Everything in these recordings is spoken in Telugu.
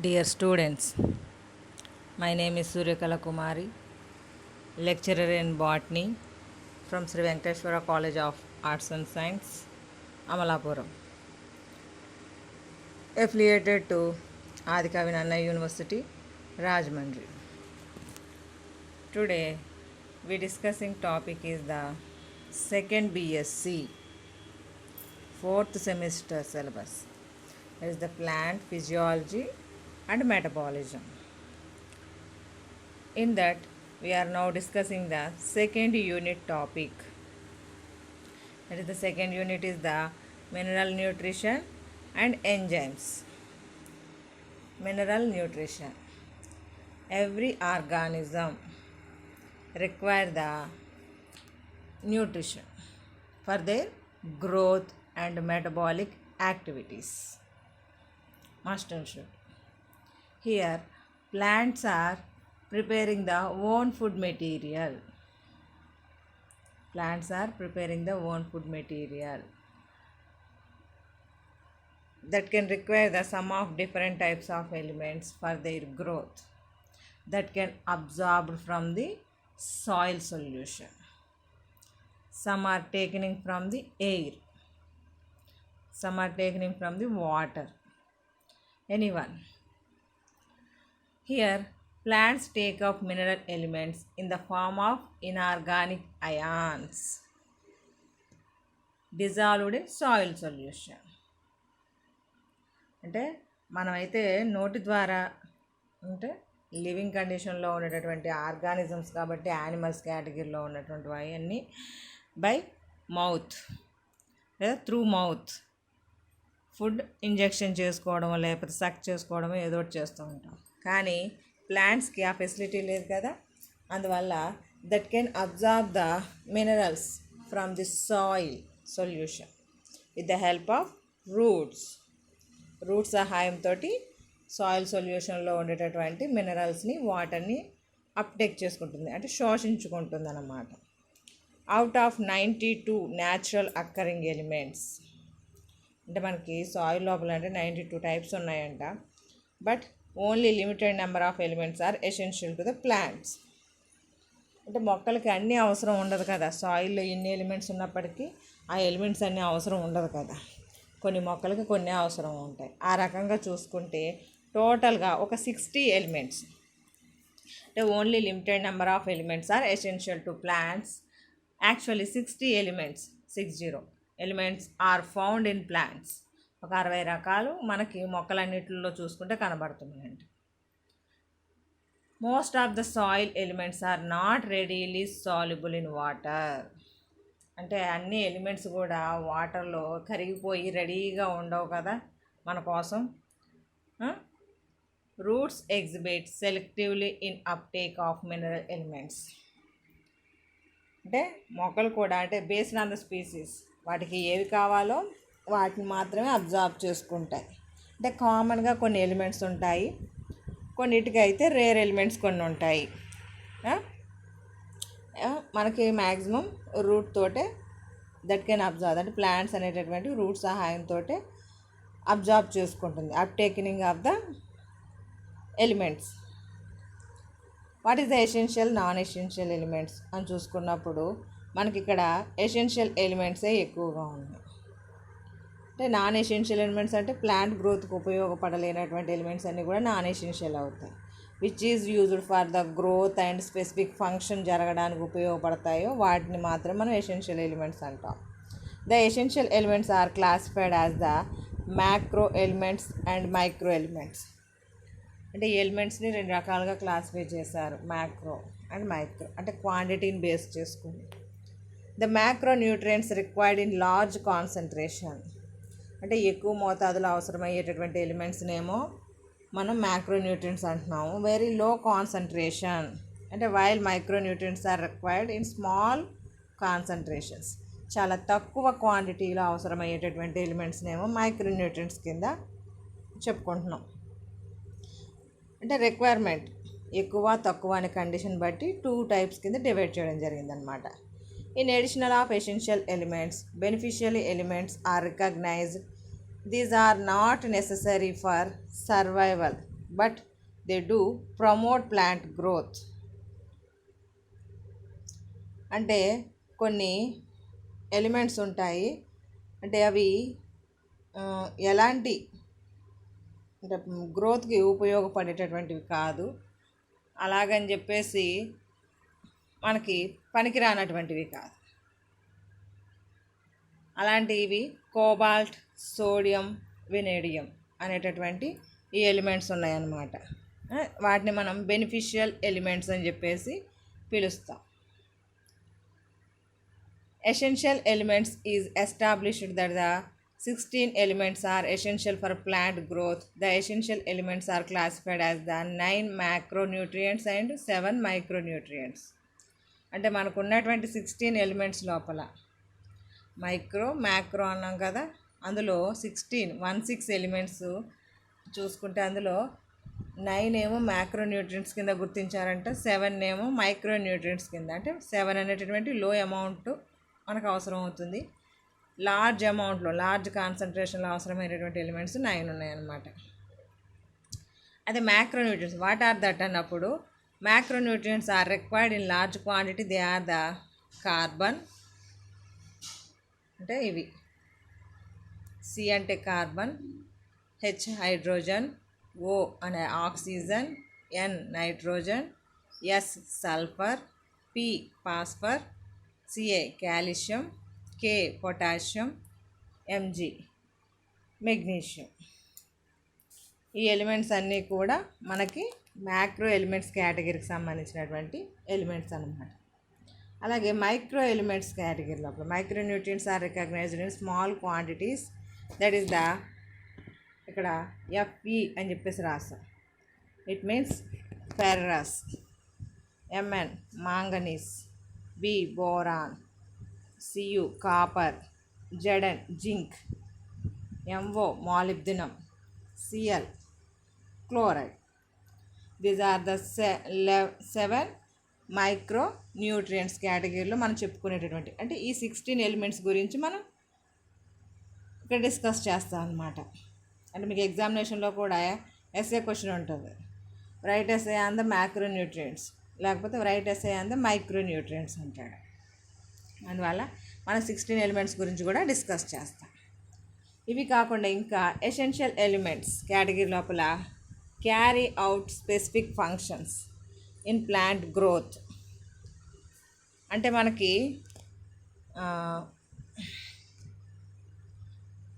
Dear students, my name is Suryakala Kumari, lecturer in botany from Sri Venkateshwara College of Arts and Science, Amalapuram, affiliated to Adikavi Nanna University, Rajahmundry. Today, we discussing topic is the second BSc, fourth semester syllabus. It is the plant physiology and metabolism. In that, we are now discussing the second unit topic. That is, the second unit is the mineral nutrition and enzymes. Mineral nutrition. Every organism require the nutrition for their growth and metabolic activities. Must and should. Here, plants are preparing the own food material. Plants are preparing the own food material that can require the sum of different types of elements for their growth that can absorb from the soil solution. Some are taken in from the air. Some are taken in from the water. Anyone. Here, plants take up mineral elements in the form of inorganic ions dissolved in soil solution. అంటే మనమైతే నోటి ద్వారా అంటే లివింగ్ కండిషన్లో ఉండేటటువంటి ఆర్గానిజమ్స్ కాబట్టి యానిమల్స్ కేటగిరీలో ఉన్నటువంటి అవన్నీ బై మౌత్ లేదా త్రూ మౌత్ ఫుడ్ ఇంజెక్షన్ చేసుకోవడమో లేకపోతే సక్ చేసుకోవడమో ఏదో ఒకటి చేస్తూ ఉంటాం. కానీ ప్లాంట్స్కి ఆ ఫెసిలిటీ లేదు కదా, అందువల్ల that can absorb the minerals from the soil solution with the help of roots సహాయంతో సాయిల్ సొల్యూషన్లో ఉండేటటువంటి మినరల్స్ని వాటర్ని అప్టేక్ చేసుకుంటుంది, అంటే శోషించుకుంటుంది అన్నమాట. Out of 92 natural occurring elements, అంటే మనకి సాయిల్ లోపల అంటే 92 టైప్స్ ఉన్నాయంట. But only limited number of elements are essential to the plants. అంటే మొక్కలకి అన్నీ అవసరం ఉండదు కదా, సాయిల్లో ఎన్ని ఎలిమెంట్స్ ఉన్నప్పటికీ ఆ ఎలిమెంట్స్ అన్నీ అవసరం ఉండదు కదా, కొన్ని మొక్కలకి కొన్ని అవసరం ఉంటాయి. ఆ రకంగా చూసుకుంటే టోటల్గా ఒక 60 ఎలిమెంట్స్, అంటే only limited number of elements are essential to plants. Actually 60 elements 60 elements are found in plants. ఒక 60 రకాలు మనకి మొక్కలన్నిటిలో చూసుకుంటే కనబడుతున్నాయండి. Most of the soil elements are not readily soluble in water. అంటే అన్ని ఎలిమెంట్స్ కూడా వాటర్లో కరిగిపోయి రెడీగా ఉండవు కదా మన కోసం. Roots exhibit selectively in uptake of mineral elements. అంటే మొక్కలు కూడా అంటే బేస్డ్ ఆన్ ద స్పీసీస్ వాటికి ఏవి కావాలో వాటిని మాత్రమే అబ్జార్బ్ చేసుకుంటాయి. అంటే కామన్గా కొన్ని ఎలిమెంట్స్ ఉంటాయి, కొన్నిటికి అయితే రేర్ ఎలిమెంట్స్ కొన్ని ఉంటాయి. మనకి మ్యాక్సిమం రూట్ తోటే దట్ కెన్ అబ్జార్బ్, అంటే ప్లాంట్స్ అనేటటువంటి రూట్ సహాయంతో అబ్జార్బ్ చేసుకుంటుంది. Uptaking of the elements. What is the essential non essential elements అని చూసుకున్నప్పుడు మనకి ఇక్కడ ఎసెన్షియల్ ఎలిమెంట్సే ఎక్కువగా ఉన్నాయి. అంటే నాన్ ఎసెన్షియల్ ఎలిమెంట్స్ అంటే ప్లాంట్ గ్రోత్కి ఉపయోగపడలేనటువంటి ఎలిమెంట్స్ అన్నీ కూడా నాన్ ఎసెన్షియల్ అవుతాయి. Which is used for the growth and specific function జరగడానికి ఉపయోగపడతాయో వాటిని మాత్రం మనం ఎసెన్షియల్ ఎలిమెంట్స్ అంటాం. The essential elements are classified as the macro elements and micro elements. అంటే ఎలిమెంట్స్ని 2 రకాలుగా క్లాసిఫై చేశారు, మ్యాక్రో అండ్ మైక్రో, అంటే క్వాంటిటీని బేస్ చేసుకుని. The macro nutrients required in large concentration, అంటే ఎక్కువ మోతాదులో అవసరమయ్యేటటువంటి ఎలిమెంట్స్నేమో మనం మ్యాక్రో న్యూట్రియంట్స్ అంటున్నాము. వెరీ లో కాన్సన్ట్రేషన్, అంటే while micro nutrients are required in small concentrations, చాలా తక్కువ క్వాంటిటీలో అవసరమయ్యేటటువంటి ఎలిమెంట్స్నేమో మైక్రో న్యూట్రియంట్స్ కింద చెప్పుకుంటున్నాం. అంటే రిక్వైర్మెంట్ ఎక్కువ తక్కువ అనే కండిషన్ బట్టి 2 టైప్స్ కింద డివైడ్ చేయడం జరిగిందనమాట. In additional of essential elements beneficial elements are recognized. These are not necessary for survival but they do promote plant growth. అంటే కొన్ని ఎలిమెంట్స్ ఉంటాయి, అంటే అవి ఎలాంటి అంటే గ్రోత్కి ఉపయోగపడేటటువంటివి కాదు, అలాగని చెప్పేసి మనకి పనికిరానటువంటివి కాదు. అలాంటివి కోబాల్ట్, సోడియం, వెనేడియం అనేటటువంటి ఈ ఎలిమెంట్స్ ఉన్నాయన్నమాట. వాటిని మనం బెనిఫిషియల్ ఎలిమెంట్స్ అని చెప్పేసి పిలుస్తాం. Essential elements is established that the 16 elements are essential for plant growth. The essential elements are classified as the 9 macronutrients and 7 micronutrients. అంటే మనకు ఉన్నటువంటి 16 ఎలిమెంట్స్ లోపల మ్యాక్రో అన్నాం కదా, అందులో 16 ఎలిమెంట్స్ చూసుకుంటే అందులో 9 ఏమో మ్యాక్రోన్యూట్రియంట్స్ కింద గుర్తించారంట, 7 ఏమో మైక్రోన్యూట్రియంట్స్ కింద. అంటే 7 అనేటటువంటి లో అమౌంట్ మనకు అవసరం అవుతుంది, లార్జ్ అమౌంట్లో లార్జ్ కాన్సన్ట్రేషన్లో అవసరమైనటువంటి ఎలిమెంట్స్ 9 ఉన్నాయన్నమాట. అదే మ్యాక్రోన్యూట్రియంట్స్ వాట్ ఆర్ దట్ అన్నప్పుడు, macronutrients are required in large quantity. They are the carbon, అంటే ఇవి సి అంటే కార్బన్, హెచ్ హైడ్రోజన్, ఓ అనే oxygen, N nitrogen, S sulphur, P phosphor, CA calcium, K potassium, MG magnesium. ఈ ఎలిమెంట్స్ అన్నీ కూడా మనకి మ్యాక్రో ఎలిమెంట్స్ కేటగిరీకి సంబంధించినటువంటి ఎలిమెంట్స్ అన్నమాట. అలాగే మైక్రో ఎలిమెంట్స్ కేటగిరీ లోపల micronutrients are recognized in small quantities. That is the ఇక్కడ ఎఫ్ఈ అని చెప్పేసి రాస్తాం. It means ferrous, MN manganese, B boron, CU copper, ZN zinc, MO molybdenum, CL chloride. These are the 7 micro nutrients కేటగిరీలో మనం చెప్పుకునేటటువంటి, అంటే ఈ 16 ఎలిమెంట్స్ గురించి మనం ఇక్కడ డిస్కస్ చేస్తాం అన్నమాట. అంటే మీకు ఎగ్జామినేషన్లో కూడా ఎస్ఏ క్వశ్చన్ ఉంటుంది, write SA on the macro nutrients, లేకపోతే write SA on the micronutrients అంటాడు. అందువల్ల మనం 16 ఎలిమెంట్స్ గురించి కూడా డిస్కస్ చేస్తాం. ఇవి కాకుండా ఇంకా ఎసెన్షియల్ ఎలిమెంట్స్ కేటగిరీ లోపల carry out specific functions in plant growth. అంటే మనకి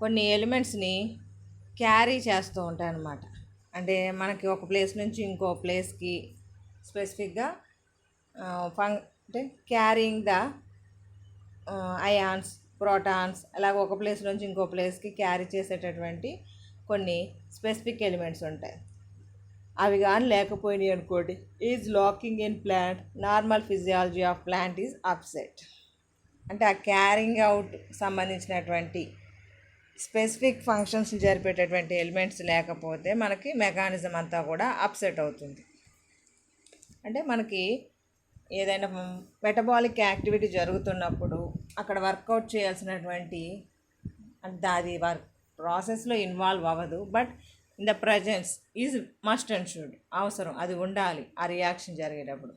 కొన్ని ఎలిమెంట్స్ని క్యారీ చేస్తూ ఉంటాయి అన్నమాట. అంటే మనకి ఒక ప్లేస్ నుంచి ఇంకో ప్లేస్కి స్పెసిఫిక్గా అంటే క్యారింగ్ ద అయాన్స్, ప్రోటాన్స్, అలాగే ఒక ప్లేస్ నుంచి ఇంకో ప్లేస్కి క్యారీ చేసేటటువంటి కొన్ని స్పెసిఫిక్ ఎలిమెంట్స్ ఉంటాయి. అవి కానీ లేకపోయినాయి అనుకోండి, is lacking in plant, normal physiology of plant is upset. అంటే ఆ క్యారింగ్ అవుట్ సంబంధించినటువంటి స్పెసిఫిక్ ఫంక్షన్స్ జరిపేటటువంటి ఎలిమెంట్స్ లేకపోతే మనకి మెకానిజం అంతా కూడా అప్సెట్ అవుతుంది. అంటే మనకి ఏదైనా మెటబాలిక్ యాక్టివిటీ జరుగుతున్నప్పుడు అక్కడ వర్కౌట్ చేయాల్సినటువంటి, అంటే అది ప్రాసెస్లో ఇన్వాల్వ్ అవ్వదు, but in the presence is must and should, అవసరం, అది ఉండాలి ఆ రియాక్షన్ జరిగేటప్పుడు.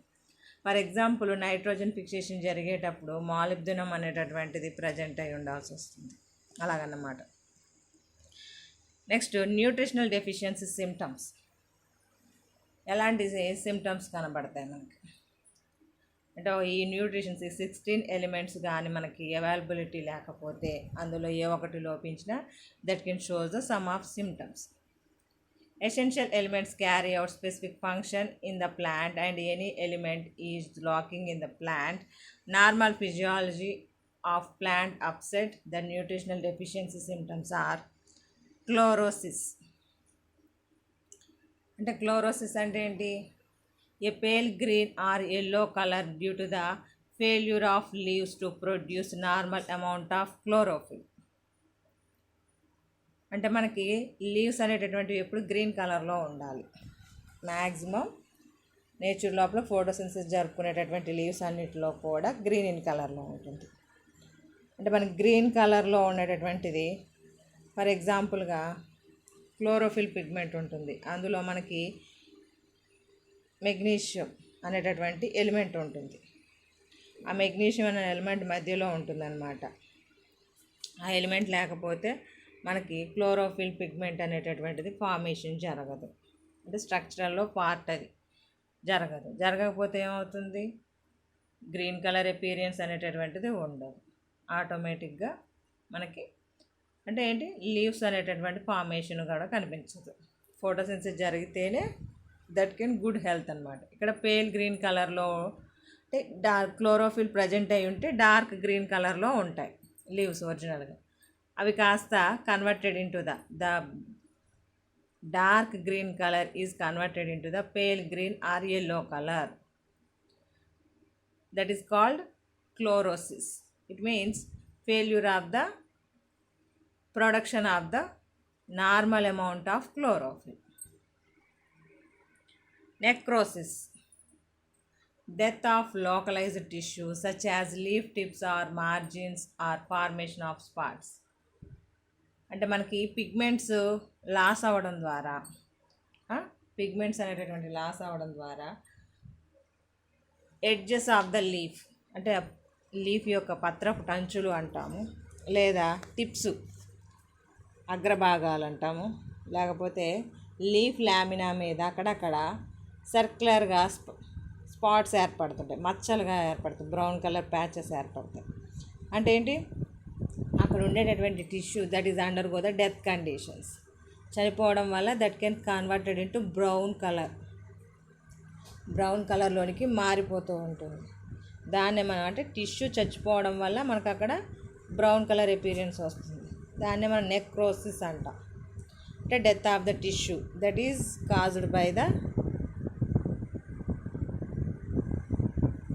ఫర్ ఎగ్జాంపుల్ నైట్రోజన్ ఫిక్సేషన్ జరిగేటప్పుడు మాలిబ్డినం అనేటటువంటిది ప్రజెంట్ అయి ఉండాల్సి వస్తుంది, అలాగన్నమాట. Next nutritional deficiency symptoms. ఎలాంటి సిమ్టమ్స్ కనబడతాయి మనకి అంటే, ఈ న్యూట్రిషన్స్ 16 ఎలిమెంట్స్ కానీ మనకి అవైలబిలిటీ లేకపోతే, అందులో ఏ ఒకటి లోపించినా, that can shows the some of symptoms. Essential elements carry out specific function in the plant and any element is lacking in the plant. Normal physiology of plant upset. The nutritional deficiency symptoms are chlorosis. అంటే క్లోరోసిస్ అంటే ఏంటి? A pale green or yellow colour due to the failure of leaves to produce normal amount of chlorophyll. అంటే మనకి లీవ్స్ అనేటటువంటివి ఎప్పుడు గ్రీన్ కలర్లో ఉండాలి. మ్యాక్సిమం నేచర్ లోపల ఫోటోసింథసిస్ జరుపుకునేటటువంటి లీవ్స్ అన్నిటిలో కూడా గ్రీన్ ఇన్ కలర్లో ఉంటుంది. అంటే మనకి గ్రీన్ కలర్లో ఉండేటటువంటిది, ఫర్ ఎగ్జాంపుల్గా క్లోరోఫిల్ పిగ్మెంట్ ఉంటుంది. అందులో మనకి మెగ్నీషియం అనేటటువంటి ఎలిమెంట్ ఉంటుంది. ఆ మెగ్నీషియం అనే ఎలిమెంట్ మధ్యలో ఉంటుందన్నమాట. ఆ ఎలిమెంట్ లేకపోతే మనకి క్లోరోఫిల్ పిగ్మెంట్ అనేటటువంటిది ఫార్మేషన్ జరగదు. అంటే స్ట్రక్చరల్లో పార్ట్ అది జరగకపోతే ఏమవుతుంది, గ్రీన్ కలర్ అపీరియన్స్ అనేటటువంటిది ఉండదు. ఆటోమేటిక్గా మనకి అంటే ఏంటి, లీవ్స్ అనేటటువంటి ఫార్మేషన్ కూడా కనిపించదు. ఫోటోసింథసిస్ జరిగితేనే దట్ కెన్ గుడ్ హెల్త్ అనమాట. ఇక్కడ పేల్ గ్రీన్ కలర్లో అంటే డార్క్ క్లోరోఫిల్ ప్రజెంట్ అయి ఉంటే డార్క్ గ్రీన్ కలర్లో ఉంటాయి లీవ్స్ ఒరిజినల్గా. అవి కాస్త converted into the dark green colour is converted into the pale green or yellow colour. That is called chlorosis. It means failure of the production of the normal amount of chlorophyll. Necrosis, death of localized tissue such as leaf tips or margins or formation of spots. అంటే మనకి పిగ్మెంట్స్ లాస్ అవ్వడం ద్వారా పిగ్మెంట్స్ అనేటటువంటి లాస్ అవ్వడం ద్వారా ఎడ్జెస్ ఆఫ్ ద లీఫ్ అంటే లీఫ్ యొక్క పత్రపు టంచులు అంటాము, లేదా టిప్స్ అగ్రభాగాలు అంటాము, లేకపోతే లీఫ్ లామినా మీద అక్కడక్కడ సర్క్యులర్గా స్పాట్స్ ఏర్పడుతుంటాయి, మచ్చలుగా ఏర్పడుతాయి, బ్రౌన్ కలర్ ప్యాచెస్ ఏర్పడతాయి. అంటే ఏంటి, అక్కడ ఉండేటటువంటి tissue that is undergo the death conditions, చనిపోవడం వల్ల that can converted into brown కలర్లోనికి మారిపోతూ ఉంటుంది. దాన్నే మనం అంటే టిష్యూ చచ్చిపోవడం వల్ల మనకు అక్కడ బ్రౌన్ కలర్ అపీరియన్స్ వస్తుంది. దాన్నే మనం నెక్రోసిస్ అంటాం. అంటే death of the tissue that is caused by the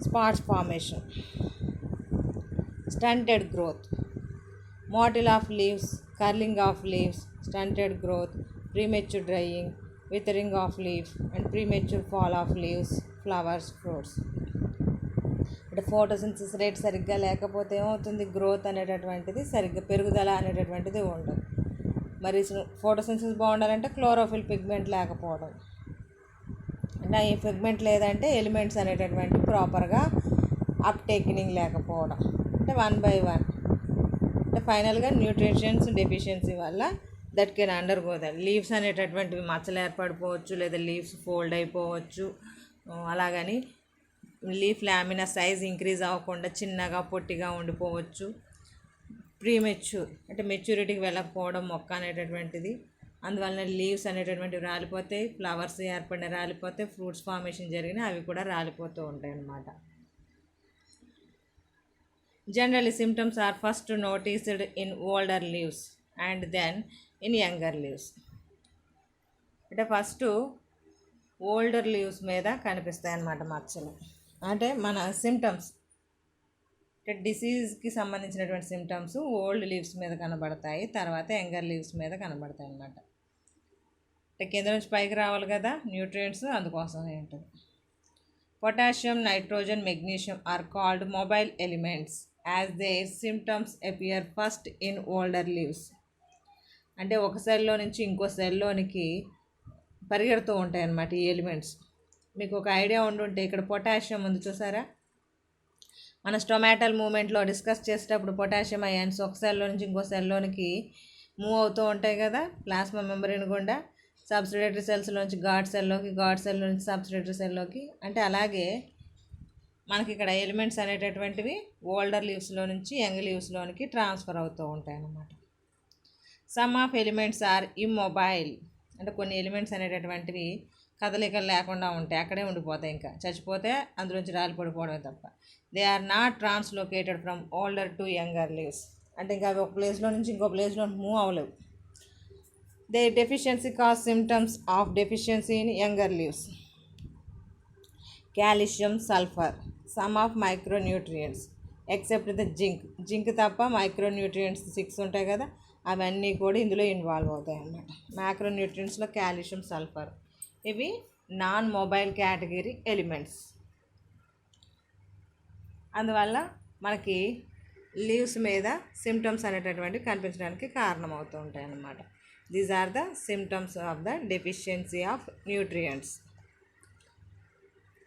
spots formation. Stunted growth, mottle of leaves, curling of leaves, stunted growth, premature drying, withering of leaf and premature fall of leaves, flowers, fruits. అంటే ఫోటోసింథసిస్ రేట్ సరిగ్గా లేకపోతే ఏమవుతుంది, గ్రోత్ అనేటటువంటిది సరిగ్గా పెరుగుదల అనేటటువంటిది ఉండదు. మరి ఫోటోసింథసిస్ బాగుండాలంటే క్లోరోఫిల్ పిగ్మెంట్ లేకపోవడం, అంటే ఈ పిగ్మెంట్ లేదంటే ఎలిమెంట్స్ అనేటటువంటి ప్రాపర్గా అప్టేకింగ్ లేకపోవడం, అంటే 1 by 1 అంటే ఫైనల్గా న్యూట్రిషన్స్ డెఫిషియన్సీ వల్ల that can undergo that leaves అనేటటువంటివి మచ్చలు ఏర్పడిపోవచ్చు, లేదా లీవ్స్ ఫోల్డ్ అయిపోవచ్చు. అలాగని లీఫ్ లామినా సైజ్ ఇంక్రీజ్ అవ్వకుండా చిన్నగా పొట్టిగా ఉండిపోవచ్చు. ప్రీమెచ్యూర్ అంటే మెచ్యూరిటీకి వెళ్ళకపోవడం మొక్క అనేటటువంటిది, అందువలన లీవ్స్ అనేటటువంటివి రాలిపోతాయి, ఫ్లవర్స్ ఏర్పడిన రాలిపోతాయి, ఫ్రూట్స్ ఫార్మేషన్ జరిగిన అవి కూడా రాలిపోతూ ఉంటాయి అన్నమాట. Generally, symptoms are first noticed in older leaves and then in younger leaves. అంటే ఫస్ట్ ఓల్డర్ లీవ్స్ మీద కనిపిస్తాయి అన్నమాట మచ్చలు. అంటే మన సిమ్టమ్స్ అంటే డిసీజ్కి సంబంధించినటువంటి సిమ్టమ్స్ ఓల్డ్ లీవ్స్ మీద కనబడతాయి, తర్వాత యంగర్ లీవ్స్ మీద కనబడతాయి అన్నమాట. అంటే కింద నుంచి పైకి రావాలి కదా న్యూట్రియంట్స్, అందుకోసం ఏంటది. Potassium, nitrogen, magnesium are called mobile elements as their symptoms appear first in older leaves. అంటే ఒక సెల్లో నుంచి ఇంకో సెల్లోనికి పరిగెడుతూ ఉంటాయి అన్నమాట ఈ ఎలిమెంట్స్. మీకు ఒక ఐడియా ఉండుంటే ఇక్కడ పొటాషియం ఉంది చూసారా, మన స్టొమాటల్ మూమెంట్లో డిస్కస్ చేసేటప్పుడు పొటాషియం అయాన్స్ ఒక సెల్లో నుంచి ఇంకో సెల్లోనికి మూవ్ అవుతూ ఉంటాయి కదా ప్లాస్మా మెంబ్రేన్ గుండా, సబ్స్టిరేటరీ సెల్స్లోంచి గాడ్ సెల్లోకి, గాడ్ సెల్ నుంచి సబ్స్టిరేటరీ సెల్లోకి. అంటే అలాగే మనకి ఇక్కడ ఎలిమెంట్స్ అనేటటువంటివి ఓల్డర్ లీవ్స్లో నుంచి యంగ్ లీవ్స్లోనికి ట్రాన్స్ఫర్ అవుతూ ఉంటాయి అన్నమాట. Some of elements are immobile, అంటే కొన్ని ఎలిమెంట్స్ అనేటటువంటివి కదలికలు లేకుండా ఉంటాయి, అక్కడే ఉండిపోతాయి, ఇంకా చచ్చిపోతే అందులోంచి రాలి పడిపోవడమే తప్ప. They are not translocated from older to younger leaves, అంటే ఇంకా అవి ఒక ప్లేస్లో నుంచి ఇంకో ప్లేస్లో మూవ్ అవ్వలేవు. They deficiency cause symptoms of deficiency in younger leaves. Calcium, sulphur, some of micronutrients except the zinc తప్ప మైక్రోన్యూట్రియంట్స్ 6 ఉంటాయి కదా, అవన్నీ కూడా ఇందులో ఇన్వాల్వ్ అవుతాయి అన్నమాట. మైక్రోన్యూట్రియంట్స్లో కాల్షియం, సల్ఫర్ ఇవి నాన్ మొబైల్ కేటగిరీ ఎలిమెంట్స్. అందువల్ల మనకి లీవ్స్ మీద సిమ్టమ్స్ అనేటటువంటివి కనిపించడానికి కారణమవుతూ ఉంటాయి అన్నమాట. These are the symptoms of the deficiency of nutrients.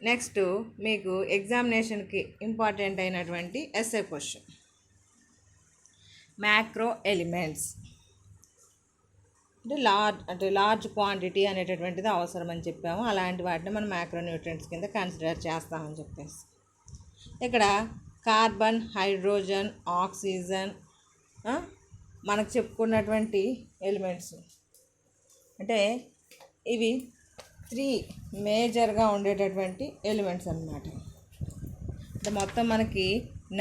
Next మీకు ఎగ్జామినేషన్కి ఇంపార్టెంట్ అయినటువంటి ఎస్ఏ క్వశ్చన్, మ్యాక్రో ఎలిమెంట్స్ అంటే లార్జ్ క్వాంటిటీ అనేటటువంటిది అవసరం అని చెప్పాము. అలాంటి వాటిని మనం మ్యాక్రో న్యూట్రియంట్స్ కింద కన్సిడర్ చేస్తామని చెప్పేసి, ఇక్కడ కార్బన్, హైడ్రోజన్, ఆక్సిజన్ మనకు చెప్పుకున్నటువంటి ఎలిమెంట్స్. అంటే ఇవి 3 మేజర్గా ఉండేటటువంటి ఎలిమెంట్స్ అన్నమాట. అంటే మొత్తం మనకి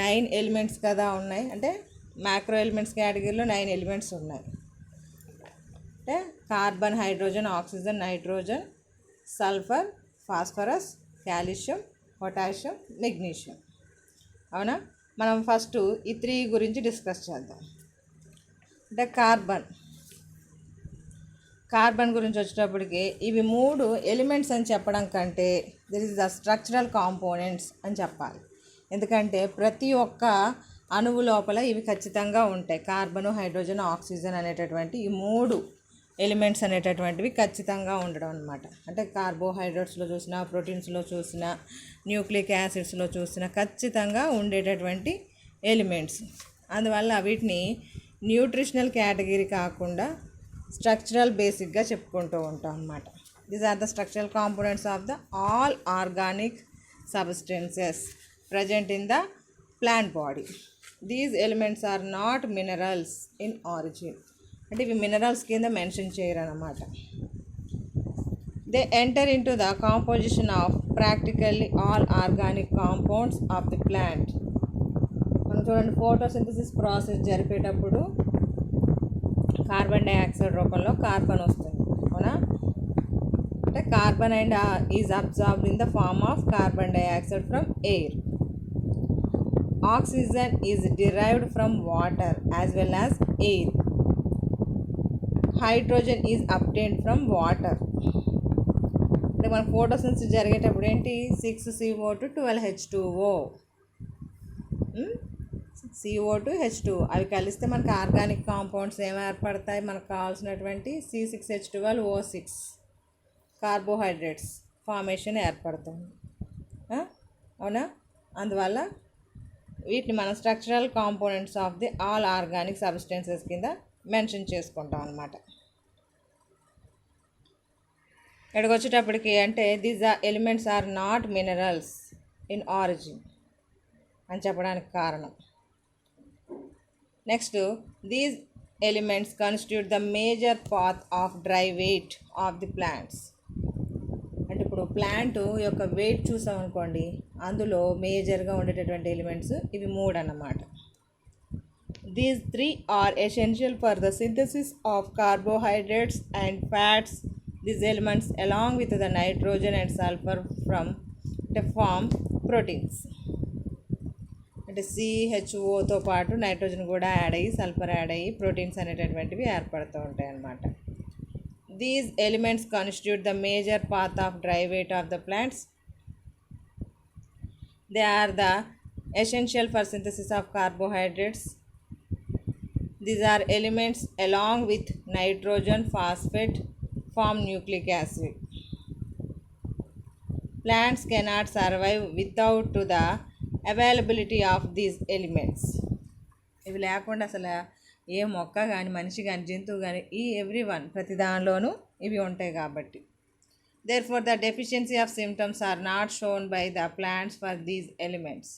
9 ఎలిమెంట్స్ కదా ఉన్నాయి. అంటే మ్యాక్రో ఎలిమెంట్స్ కేటగిరీలో 9 ఎలిమెంట్స్ ఉన్నాయి. అంటే carbon, hydrogen, oxygen, nitrogen, sulphur, phosphorus, calcium, potassium, magnesium. అవునా? మనం ఫస్ట్ ఈ 3 గురించి డిస్కస్ చేద్దాం. అంటే కార్బన్ గురించి వచ్చేటప్పటికి ఇవి 3 ఎలిమెంట్స్ అని చెప్పడం కంటే this is the structural components అని చెప్పాలి. ఎందుకంటే ప్రతి ఒక్క అణువు లోపల ఇవి ఖచ్చితంగా ఉంటాయి. కార్బను, హైడ్రోజన్, ఆక్సిజన్ అనేటటువంటి ఈ 3 ఎలిమెంట్స్ అనేటటువంటివి ఖచ్చితంగా ఉండడం అనమాట. అంటే కార్బోహైడ్రేట్స్లో చూసినా, ప్రోటీన్స్లో చూసినా, న్యూక్లిక్ యాసిడ్స్లో చూసినా ఖచ్చితంగా ఉండేటటువంటి ఎలిమెంట్స్. అందువల్ల వీటిని న్యూట్రిషనల్ కేటగిరీ కాకుండా స్ట్రక్చరల్ బేసిక్గా చెప్పుకుంటూ ఉంటాం అన్నమాట. These are the structural components of the all organic substances present in the plant body. These elements are not minerals in origin. అంటే ఇవి మినరల్స్ కింద మెన్షన్ చేయరన్నమాట. They enter into the composition of practically all organic compounds of the plant. మనం చూడండి, ఫోటోసింథసిస్ ప్రాసెస్ జరిపేటప్పుడు కార్బన్ డైఆక్సైడ్ రూపంలో కార్బన్ వస్తుంది. అవునా? అంటే carbon and is absorbed in the form of carbon dioxide from air. Oxygen is derived from water as well as air. Hydrogen is obtained from water. అంటే మన ఫోటోసింథసిస్ జరిగేటప్పుడు ఏంటి, 6CO2 12H2O, CO2 H2 అవి కలిస్తే మనకు ఆర్గానిక్ కాంపౌండ్స్ ఏమి ఏర్పడతాయి, మనకు కావాల్సినటువంటి C6H12O6 కార్బోహైడ్రేట్స్ ఫార్మేషన్ ఏర్పడుతుంది. అవునా? అందువల్ల వీటిని మనం structural components of the all organic substances కింద మెన్షన్ చేసుకుంటాం అన్నమాట. ఇక్కడికి వచ్చేటప్పటికి అంటే these elements are not minerals in origin అని చెప్పడానికి కారణం. Next, these elements constitute the major part of dry weight of the plants. అంటే ఇప్పుడు ప్లాంట్ యొక్క వెయిట్ చూసామనుకోండి, అందులో మేజర్గా ఉండేటటువంటి ఎలిమెంట్స్ ఇవి 3 అన్నమాట. These 3 are essential for the synthesis of carbohydrates and fats. These elements along with the nitrogen and sulphur form proteins. అంటే CHOతో పాటు నైట్రోజన్ కూడా యాడ్ అయ్యి, సల్ఫర్ యాడ్ అయ్యి ప్రోటీన్స్ అనేటటువంటివి ఏర్పడుతూ ఉంటాయి అన్నమాట. These elements constitute the major part of dry weight of the plants. They are the essential for synthesis of carbohydrates. These are elements along with nitrogen, phosphate form nucleic acid. Plants cannot survive without the availability of these elements. ఇవి లేకుండా అసలు ఏ మొక్క కానీ, మనిషి కానీ, జంతువు కానీ, ఎవ్రీవన్ ప్రతి దానిలోనూ ఇవి ఉంటాయి కాబట్టి. Therefore the deficiency of symptoms are not shown by the plants for these elements.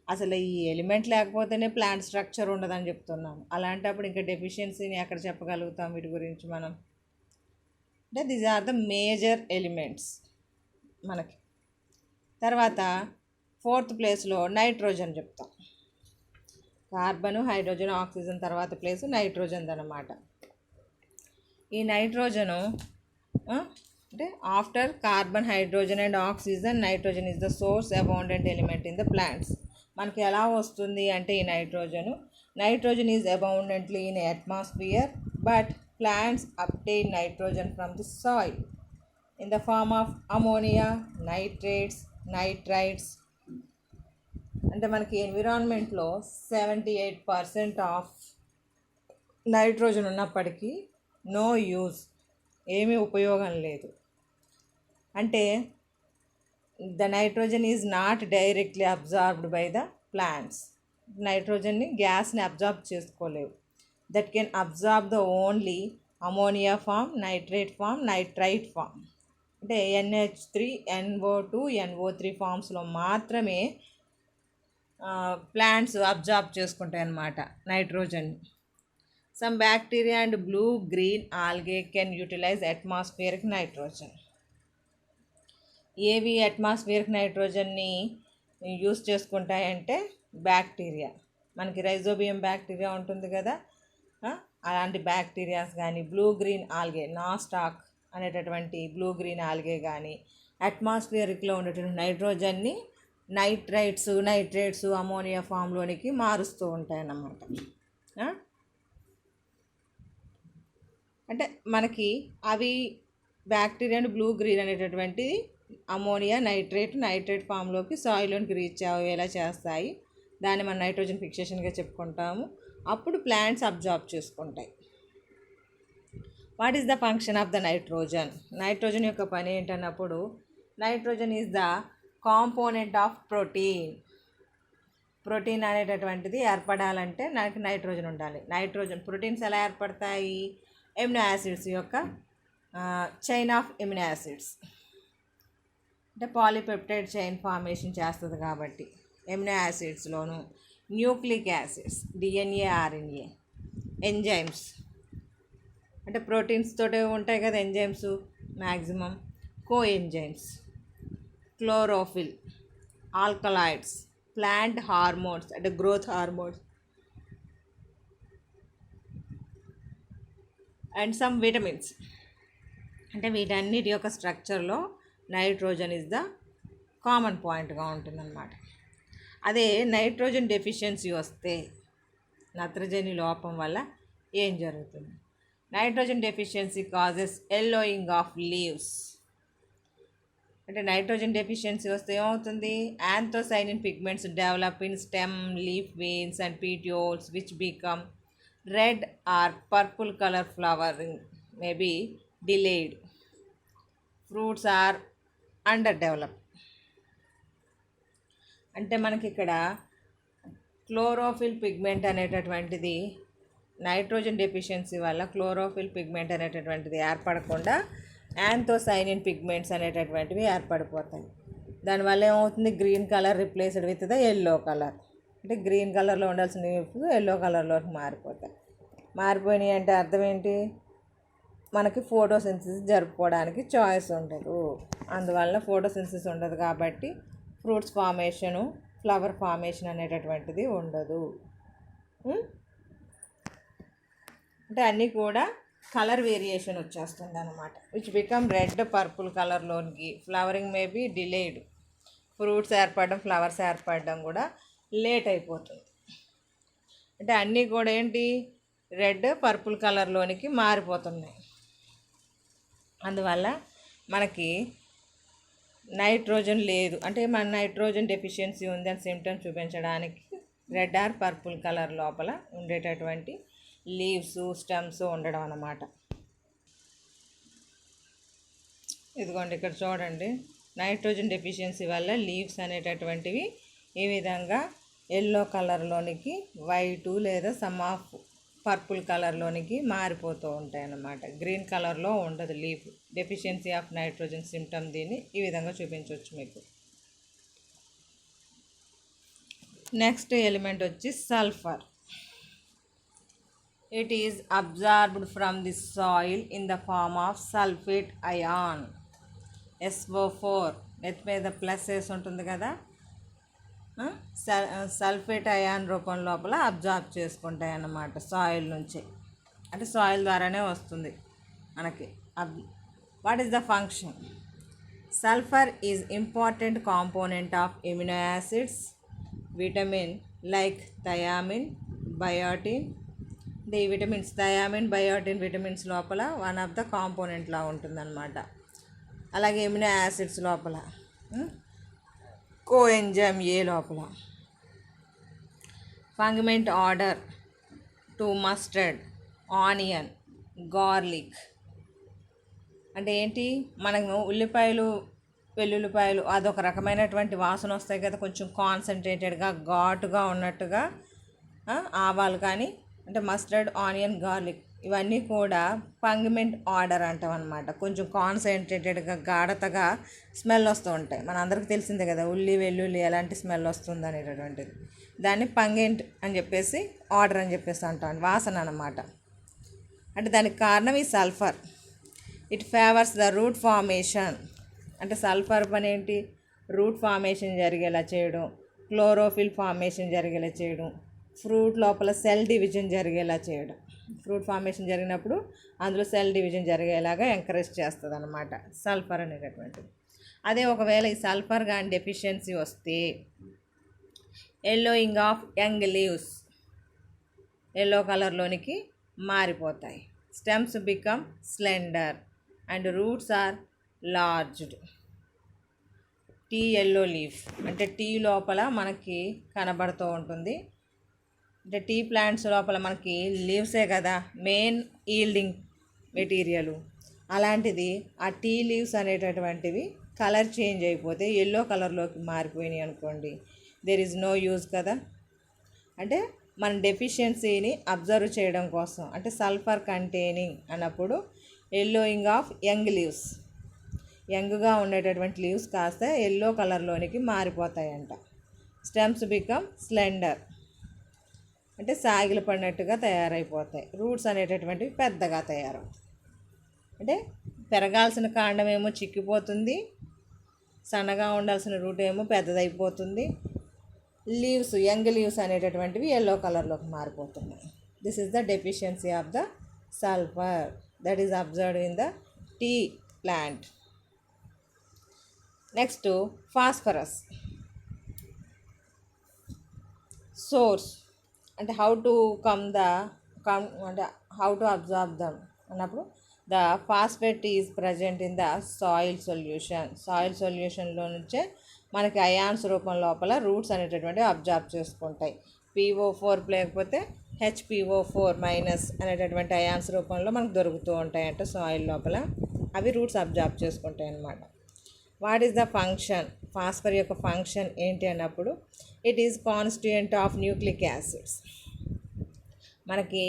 అసలు ఈ ఎలిమెంట్ లేకపోతేనే ప్లాంట్ స్ట్రక్చర్ ఉండదని చెప్తున్నాము. అలాంటప్పుడు ఇంకా డెఫిషియన్సీని ఎక్కడ చెప్పగలుగుతాం వీటి గురించి మనం? అంటే these are the major elements మనకి. తర్వాత 4th ప్లేస్లో నైట్రోజన్ చెప్తాం. కార్బను, హైడ్రోజన్, ఆక్సిజన్ తర్వాత ప్లేస్ నైట్రోజన్ అన్నమాట. ఈ నైట్రోజను అంటే after carbon, hydrogen and oxygen, nitrogen is the source abundant element in the plants. మనకి ఎలా వస్తుంది అంటే ఈ nitrogen is abundantly in atmosphere, but plants obtain nitrogen from the soil in the form of ammonia, nitrates, nitrites. అంటే మనకి ఎన్విరాన్మెంట్లో 78% ఆఫ్ నైట్రోజన్ ఉన్నప్పటికీ నో యూజ్, ఏమీ ఉపయోగం లేదు. అంటే the nitrogen is not directly absorbed by the plants. నైట్రోజన్ని గ్యాస్ని అబ్జార్బ్ చేసుకోలేవు. That can absorb the only ammonia form, nitrate form, nitrite form. అంటే NH3, NO2, NO3 ఫామ్స్లో మాత్రమే ప్లాంట్స్ అబ్జార్బ్ చేసుకుంటాయి అన్నమాట nitrogen. Some bacteria and blue green algae can utilize atmospheric nitrogen. ఏవి అట్మాస్ఫియరిక్ నైట్రోజన్ని యూస్ చేసుకుంటాయంటే బ్యాక్టీరియా, మనకి రైజోబియం బ్యాక్టీరియా ఉంటుంది కదా, అలాంటి బ్యాక్టీరియాస్ కానీ, బ్లూ గ్రీన్ ఆల్గే, నాస్టాక్ అనేటటువంటి బ్లూ గ్రీన్ ఆల్గే కానీ అట్మాస్ఫియరిక్లో ఉండేటువంటి నైట్రోజన్ని నైట్రేట్స్, అమోనియా ఫామ్లోనికి మారుస్తూ ఉంటాయన్నమాట. అంటే మనకి అవి బ్యాక్టీరియా బ్లూ గ్రీన్ అనేటటువంటి అమోనియా, నైట్రేట్ ఫామ్లోకి సాయిల్లోనికి రీచ్ అయ్యేలా చేస్తాయి. దాన్ని మనం నైట్రోజన్ ఫిక్సేషన్గా చెప్పుకుంటాము. అప్పుడు ప్లాంట్స్ అబ్జార్బ్ చేసుకుంటాయి. What is the function of the nitrogen? Nitrogen యొక్క పని ఏంటన్నప్పుడు, nitrogen is the component of protein. Protein అనేటటువంటిది ఏర్పడాలంటే మనకి నైట్రోజన్ ఉండాలి. ప్రోటీన్స్ ఎలా ఏర్పడతాయి? ఎమినో యాసిడ్స్ యొక్క చైన్ ఆఫ్ ఎమినో యాసిడ్స్, అంటే పాలీపెప్టైడ్ చైన్ ఫార్మేషన్ చేస్తుంది కాబట్టి ఎమినో యాసిడ్స్లోను nucleic acids, DNA, RNA, enzymes, అంటే ప్రోటీన్స్ తోటే ఉంటాయి కదా enzymes maximum, coenzymes, chlorophyll, alkaloids, plant hormones అంటే growth hormones, and some vitamins. అంటే వీటన్నిటి యొక్క స్ట్రక్చర్లో నైట్రోజన్ ఇస్ ద కామన్ పాయింట్గా ఉంటుందన్నమాట. అదే నైట్రోజన్ డెఫిషియన్సీ వస్తే, నత్రజని లోపం వల్ల ఏం జరుగుతుంది? Nitrogen deficiency causes yellowing of leaves. అంటే నైట్రోజన్ డెఫిషియన్సీ వస్తే ఏమవుతుంది? Anthocyanin pigments develop in stem, leaf veins and petioles which become red or purple color. Flowering may be delayed. Fruits are underdeveloped. అంటే మనకి ఇక్కడ క్లోరోఫిల్ పిగ్మెంట్ అనేటటువంటిది నైట్రోజన్ డెఫిషియన్సీ వల్ల క్లోరోఫిల్ పిగ్మెంట్ అనేటటువంటిది ఏర్పడకుండా యాంథోసైనిన్ పిగ్మెంట్స్ అనేటటువంటివి ఏర్పడిపోతాయి. దానివల్ల ఏమవుతుంది? Green colour replaced with the yellow colour. అంటే గ్రీన్ కలర్లో ఉండాల్సిన ఎల్లో కలర్లోకి మారిపోయినాయి అంటే అర్థం ఏంటి? మనకి ఫోటోసింథసిస్ జరుపుకోవడానికి చాయిస్ ఉండదు. అందువల్ల ఫోటోసింథసిస్ ఉండదు కాబట్టి ఫ్రూట్స్ ఫార్మేషను, ఫ్లవర్ ఫార్మేషన్ అనేటటువంటిది ఉండదు. అంటే అన్నీ కూడా కలర్ వేరియేషన్ వచ్చేస్తుంది అనమాట. విచ్ బికమ్ రెడ్, పర్పుల్ కలర్లోనికి. Flowering may be delayed. Fruits ఏర్పడడం, ఫ్లవర్స్ ఏర్పడడం కూడా లేట్ అయిపోతుంది. అంటే అన్నీ కూడా ఏంటి? రెడ్, పర్పుల్ కలర్లోనికి మారిపోతున్నాయి. అందువల్ల మనకి నైట్రోజన్ లేదు. అంటే మన నైట్రోజన్ డెఫిషియన్సీ ఉందని సిమ్టమ్స్ చూపించడానికి రెడ్ ఆర్ పర్పుల్ కలర్ లోపల ఉండేటటువంటి లీవ్స్, స్టెమ్స్ ఉండడం అన్నమాట. ఇదిగోండి ఇక్కడ చూడండి, నైట్రోజన్ డెఫిషియన్సీ వల్ల లీవ్స్ అనేటటువంటివి ఈ విధంగా ఎల్లో కలర్లోనికి, వైటు లేదా సమ్ ఆఫ్ పర్పుల్ కలర్లోనికి మారిపోతూ ఉంటాయి అన్నమాట. గ్రీన్ కలర్లో ఉండదు leaf. Deficiency of nitrogen symptom దీన్ని ఈ విధంగా చూపించవచ్చు మీకు. నెక్స్ట్ ఎలిమెంట్ వచ్చి sulphur. It is absorbed from the soil in the form of sulfate ion, SO4. Net మీద ప్లస్ వేసి ఉంటుంది కదా, సల్ఫేట్ అయాన్ రూపం లోపల అబ్జార్బ్ చేసుకుంటాయి అన్నమాట సాయిల్ నుంచి. అంటే సాయిల్ ద్వారానే వస్తుంది మనకి. What is the function? Sulphur is important component of amino acids, vitamin like thiamine, biotin. ఈ విటమిన్స్ థయామిన్, బయోటిన్ విటమిన్స్ లోపల వన్ ఆఫ్ ద కాంపోనెంట్లా ఉంటుందన్నమాట. అలాగే ఎమినో యాసిడ్స్ లోపల కో ఎంజైమ్ ఏ లోపల. Pungent order to mustard, onion, garlic. అంటే ఏంటి, మనము ఉల్లిపాయలు వెల్లుల్లిపాయలు అదొక రకమైనటువంటి వాసన వస్తాయి కదా, కొంచెం కాన్సన్ట్రేటెడ్గా ఘాటుగా ఉన్నట్టుగా. ఆవాలు కానీ, అంటే మస్టర్డ్, ఆనియన్, గార్లిక్ ఇవన్నీ కూడా పంగిమెంట్ ఆర్డర్ అంటాం అనమాట. కొంచెం కాన్సన్ట్రేటెడ్గా గాఢతగా స్మెల్ వస్తూ ఉంటాయి. మన అందరికీ తెలిసిందే కదా ఉల్లి వెల్లుల్లి ఎలాంటి స్మెల్ వస్తుంది అనేటటువంటిది. దాన్ని పంగెంట్ అని చెప్పేసి ఆర్డర్ అని చెప్పేసి అంటాం, వాసన అన్నమాట. అంటే దానికి కారణం ఈ sulphur. It favours the route formation. అంటే సల్ఫర్ పని ఏంటి, రూట్ ఫార్మేషన్ జరిగేలా చేయడం, క్లోరోఫిల్ ఫార్మేషన్ జరిగేలా చేయడం, ఫ్రూట్ లోపల సెల్ డివిజన్ జరిగేలా చేయడం. ఫ్రూట్ ఫార్మేషన్ జరిగినప్పుడు అందులో సెల్ డివిజన్ జరిగేలాగా ఎంకరేజ్ చేస్తుంది అన్నమాట సల్ఫర్ అనేటటువంటిది. అదే ఒకవేళ ఈ సల్ఫర్ కానీ డెఫిషియన్సీ వస్తే yellowing of young leaves, yellow కలర్లోనికి మారిపోతాయి. Stems become slender and roots are large. Tea yellow leaf అంటే టీ లోపల మనకి కనబడుతూ ఉంటుంది. అంటే టీ ప్లాంట్స్ లోపల మనకి లీవ్సే కదా మెయిన్ ఈల్డింగ్ మెటీరియల్. అలాంటిది ఆ టీ లీవ్స్ అనేటటువంటివి కలర్ చేంజ్ అయిపోతే ఎల్లో కలర్లోకి మారిపోయినాయి అనుకోండి, దేర్ ఈజ్ నో యూజ్ కదా. అంటే మన డెఫిషియన్సీని అబ్జర్వ్ చేయడం కోసం, అంటే సల్ఫర్ కంటైనింగ్ అన్నప్పుడు ఎల్లోయింగ్ ఆఫ్ యంగ్ లీవ్స్, యంగ్గా ఉండేటటువంటి లీవ్స్ కాస్త ఎల్లో కలర్లోనికి మారిపోతాయంట. స్టెమ్స్ బికమ్ స్లెండర్ అంటే సాగిలు పడినట్టుగా తయారైపోతాయి. రూట్స్ అనేటటువంటివి పెద్దగా తయారవుతాయి. అంటే పెరగాల్సిన కాండం ఏమో చిక్కిపోతుంది, సన్నగా ఉండాల్సిన రూట్ ఏమో పెద్దదైపోతుంది. లీవ్స్, యంగ్ లీవ్స్ అనేటటువంటివి ఎల్లో కలర్లోకి మారిపోతున్నాయి. This is the deficiency of the sulphur that is observed in the tea plant. Next phosphorus source. అంటే హౌ టు అంటే హౌ టు అబ్జర్వ్ దమ్ అన్నప్పుడు the phosphate is present in the soil solution. Soil సొల్యూషన్లో నుంచే మనకి అయాన్స్ రూపం లోపల రూట్స్ అనేటటువంటి అబ్జర్వ్ చేసుకుంటాయి. PO4 లేకపోతే HPO4- అనేటటువంటి అయాన్స్ రూపంలో మనకు దొరుకుతూ ఉంటాయంట సాయిల్ లోపల. అవి రూట్స్ అబ్జర్వ్ చేసుకుంటాయి అన్నమాట. What is the function, phosphor యొక్క ఫంక్షన్ ఏంటి అన్నప్పుడు it is constituent of nucleic acids. మనకి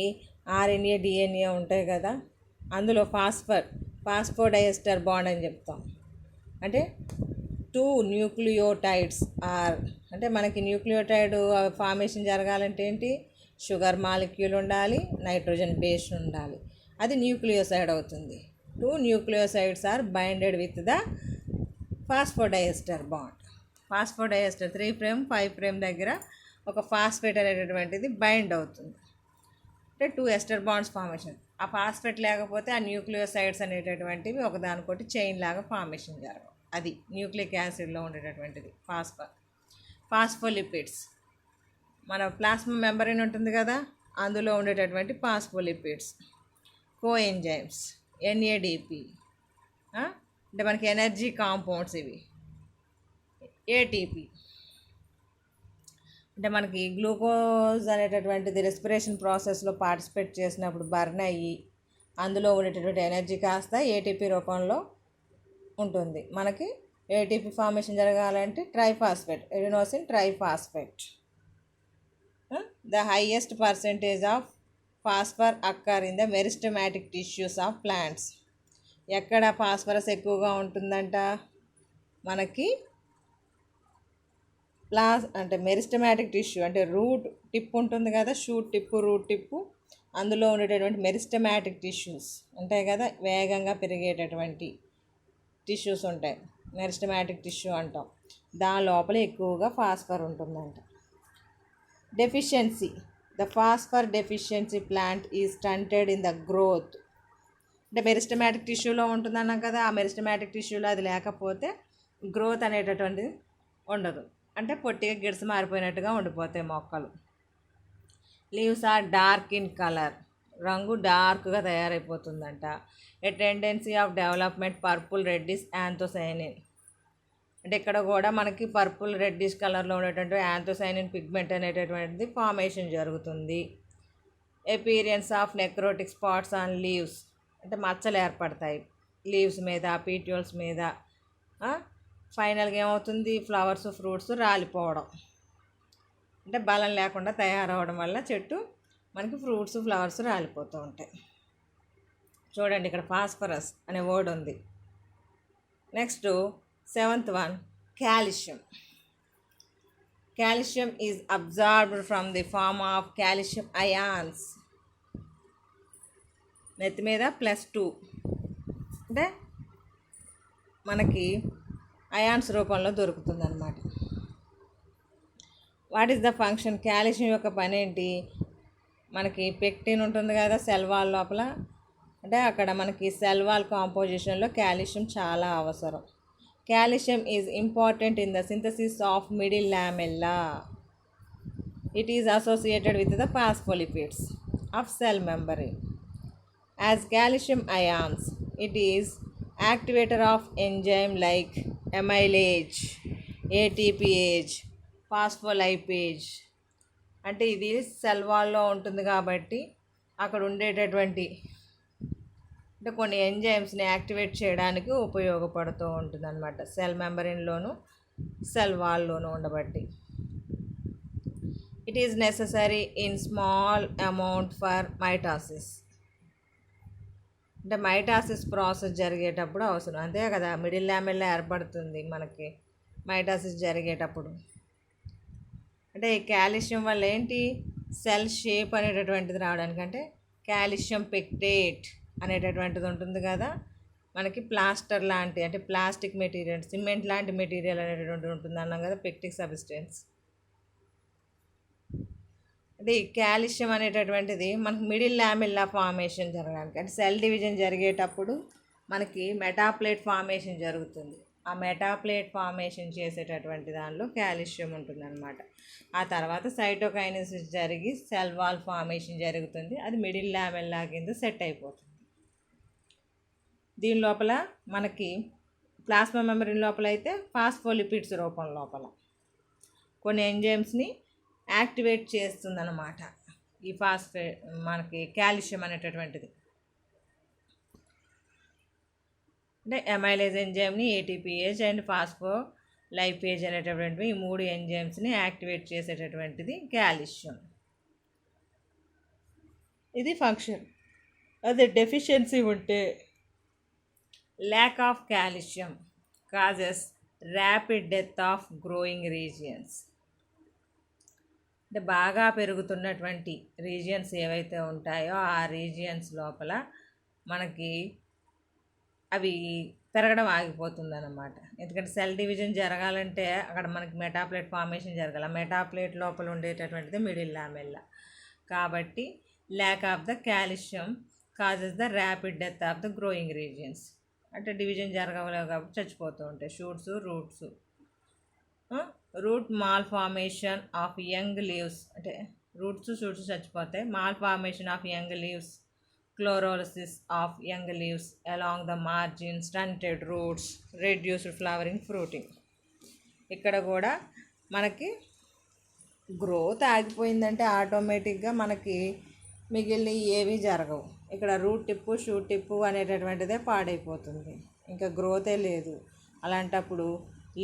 RNA DNA ఉంటాయి కదా, అందులో ఫాస్ఫోడైఎస్టర్ బాండ్ అని చెప్తాం. అంటే 2 న్యూక్లియోటైడ్స్ ఆర్, అంటే మనకి న్యూక్లియోటైడ్ ఫార్మేషన్ జరగాలంటే ఏంటి, షుగర్ మాలిక్యూల్ ఉండాలి, నైట్రోజన్ బేస్ ఉండాలి, అది న్యూక్లియోసైడ్ అవుతుంది. 2 nucleosides are binded with the phosphodiester bond. Phosphodiester 3' 5' దగ్గర ఒక ఫాస్ఫేట్ అనేటటువంటిది బైండ్ అవుతుంది. అంటే 2 ఎస్టర్ బాండ్స్ ఫార్మేషన్. ఆ ఫాస్ఫేట్ లేకపోతే ఆ న్యూక్లియోసైడ్స్ అనేటటువంటివి ఒకదానికొకటి చైన్ లాగా ఫార్మేషన్ జరగవు. అది న్యూక్లిక్ యాసిడ్లో ఉండేటటువంటిది ఫాస్ఫోలిపిడ్స్. మన ప్లాస్మా మెంబ్రేన్ ఉంటుంది కదా, అందులో ఉండేటటువంటి ఫాస్ఫోలిపిడ్స్. కోఎంజైమ్స్, NADP అంటే మనకి ఎనర్జీ కాంపౌండ్స్ ఇవి. ATP అంటే మనకి గ్లూకోజ్ అనేటటువంటిది రెస్పిరేషన్ ప్రాసెస్లో పార్టిసిపేట్ చేసినప్పుడు బర్న్ అయ్యి అందులో ఉండేటటువంటి ఎనర్జీ కాస్త ATP రూపంలో ఉంటుంది. మనకి ATP ఫార్మేషన్ జరగాలంటే triphosphate, adenosine triphosphate. The highest percentage of phosphor అక్కర్ in the meristematic tissues of plants. ఎక్కడ ఫాస్ఫరస్ ఎక్కువగా ఉంటుందంట, మనకి అంటే మెరిస్టమాటిక్ టిష్యూ అంటే రూట్ టిప్ ఉంటుంది కదా, షూట్ టిప్పు, రూట్ టిప్పు, అందులో ఉండేటటువంటి మెరిస్టమాటిక్ టిష్యూస్ ఉంటాయి కదా, వేగంగా పెరిగేటటువంటి టిష్యూస్ ఉంటాయి, మెరిస్టమాటిక్ టిష్యూ అంటాం. దాని లోపల ఎక్కువగా ఫాస్ఫర్ ఉంటుందంట. Deficiency, the phosphor deficiency plant is stunted in the growth. అంటే మెరిస్టమాటిక్ టిష్యూలో ఉంటుందన్నాం కదా, ఆ మెరిస్టమాటిక్ టిష్యూలో అది లేకపోతే గ్రోత్ అనేటటువంటిది ఉండదు. అంటే పొట్టిగా గిడస మారిపోయినట్టుగా ఉండిపోతాయి మొక్కలు. Leaves are dark in colour, రంగు డార్క్గా తయారైపోతుందంట. A tendency of development purple reddish anthocyanin. అంటే ఇక్కడ కూడా మనకి పర్పుల్ రెడ్డిష్ కలర్లో ఉండేటువంటి యాంథోసైనిన్ పిగ్మెంట్ అనేటటువంటిది ఫార్మేషన్ జరుగుతుంది. Appearance of necrotic spots on leaves, అంటే మచ్చలు ఏర్పడతాయి లీవ్స్ మీద, పీట్యూల్స్ మీద. ఫైనల్గా ఏమవుతుంది, ఫ్లవర్స్ ఫ్రూట్స్ రాలిపోవడం, అంటే బలం లేకుండా తయారవడం వల్ల చెట్టు మనకి ఫ్రూట్స్ ఫ్లవర్స్ రాలిపోతూ ఉంటాయి. చూడండి ఇక్కడ ఫాస్ఫరస్ అనే వర్డ్ ఉంది. Next 7th one, calcium. Calcium is absorbed from the form of calcium ions. నెత్తి మీద +2, అంటే మనకి అయాన్స్ రూపంలో దొరుకుతుంది అన్నమాట. What is the function? Calcium యొక్క పని ఏంటి? మనకి పెక్టిన్ ఉంటుంది కదా సెల్ వాల్ లోపల, అంటే అక్కడ మనకి సెల్ వాల్ కాంపోజిషన్లో కాల్షియం చాలా అవసరం. Calcium is important in the synthesis of middle lamella. It is associated with the phospholipids of cell membrane. As calcium ions, it is activator of enzyme like amylase, ATPase, ఫాస్ఫోలైపేజ్. అంటే ఇది సెల్ వాల్లో ఉంటుంది కాబట్టి అక్కడ ఉండేటటువంటి అంటే కొన్ని ఎంజైమ్స్ని యాక్టివేట్ చేయడానికి ఉపయోగపడుతూ ఉంటుంది అనమాట, సెల్ మెంబ్రేన్లోను సెల్ వాల్లోనూ ఉండబట్టి. It is necessary in small amount for mitosis, అంటే మైటాసిస్ ప్రాసెస్ జరిగేటప్పుడు అవసరం, అంతే కదా, మిడిల్ లామెల్లా ఏర్పడుతుంది మనకి మైటాసిస్ జరిగేటప్పుడు. అంటే ఈ కాల్షియం వల్ల ఏంటి, సెల్ షేప్ అనేటటువంటిది రావడానికి, అంటే కాల్షియం పెక్టేట్ అనేటటువంటిది ఉంటుంది కదా మనకి, ప్లాస్టర్ లాంటి అంటే ప్లాస్టిక్ మెటీరియల్, సిమెంట్ లాంటి మెటీరియల్ అనేటటువంటిది ఉంటుంది అన్నాం కదా, పెక్టిక్ సబ్స్టెన్స్. అంటే ఈ కాల్షియం అనేటటువంటిది మనకి మిడిల్ లామెల్లా ఫార్మేషన్ జరగడానికి, అంటే సెల్ డివిజన్ జరిగేటప్పుడు మనకి మెటాప్లేట్ ఫార్మేషన్ జరుగుతుంది. ఆ మెటాప్లేట్ ఫార్మేషన్ చేసేటటువంటి దానిలో కాల్షియం ఉంటుందన్నమాట. ఆ తర్వాత సైటోకైనసిస్ జరిగి సెల్ వాల్ ఫార్మేషన్ జరుగుతుంది, అది మిడిల్ లామెల్లా కింద సెట్ అయిపోతుంది. దీని లోపల మనకి ప్లాస్మా మెంబ్రేన్ లోపల అయితే ఫాస్ఫోలిపిడ్స్ రూపం లోపల కొన్ని ఎంజైమ్స్ని యాక్టివేట్ చేస్తుందన్నమాట ఈ మనకి కాల్షియం అనేటటువంటిది. అంటే అమైలేజ్ ఎంజైమ్ని, ATPase అండ్ ఫాస్ఫోలైపేజ్ అనేటటువంటివి, ఈ 3 ఎంజైమ్స్ని యాక్టివేట్ చేసేటటువంటిది కాల్షియం. ఇది ఫంక్షన్. అదే డెఫిషియన్సీ ఉంటే, lack of calcium causes rapid death of growing regions. అంటే బాగా పెరుగుతున్నటువంటి రీజియన్స్ ఏవైతే ఉంటాయో ఆ రీజియన్స్ లోపల మనకి అవి పెరగడం ఆగిపోతుంది అన్నమాట. ఎందుకంటే సెల్ డివిజన్ జరగాలంటే అక్కడ మనకి మెటాప్లేట్ ఫార్మేషన్ జరగాలి, మెటాప్లేట్ లోపల ఉండేటటువంటిది మిడిల్ లామెల్లా. కాబట్టి lack of the calcium causes the rapid death of the growing regions, అంటే డివిజన్ జరగలేవు కాబట్టి చచ్చిపోతూ ఉంటాయి shoots, roots. Root malformation of young leaves, అంటే రూట్స్ షూట్స్ చచ్చిపోతాయి. Malformation of young leaves, chlorosis of young leaves along the margin, stunted roots, reduced flowering, fruiting. ఇక్కడ కూడా మనకి గ్రోత్ ఆగిపోయిందంటే ఆటోమేటిక్గా మనకి మిగిలిన ఏవి జరగవు. ఇక్కడ రూట్ టిప్పు, షూట్ టిప్పు అనేటటువంటిదే పాడైపోతుంది, ఇంకా గ్రోతే లేదు. అలాంటప్పుడు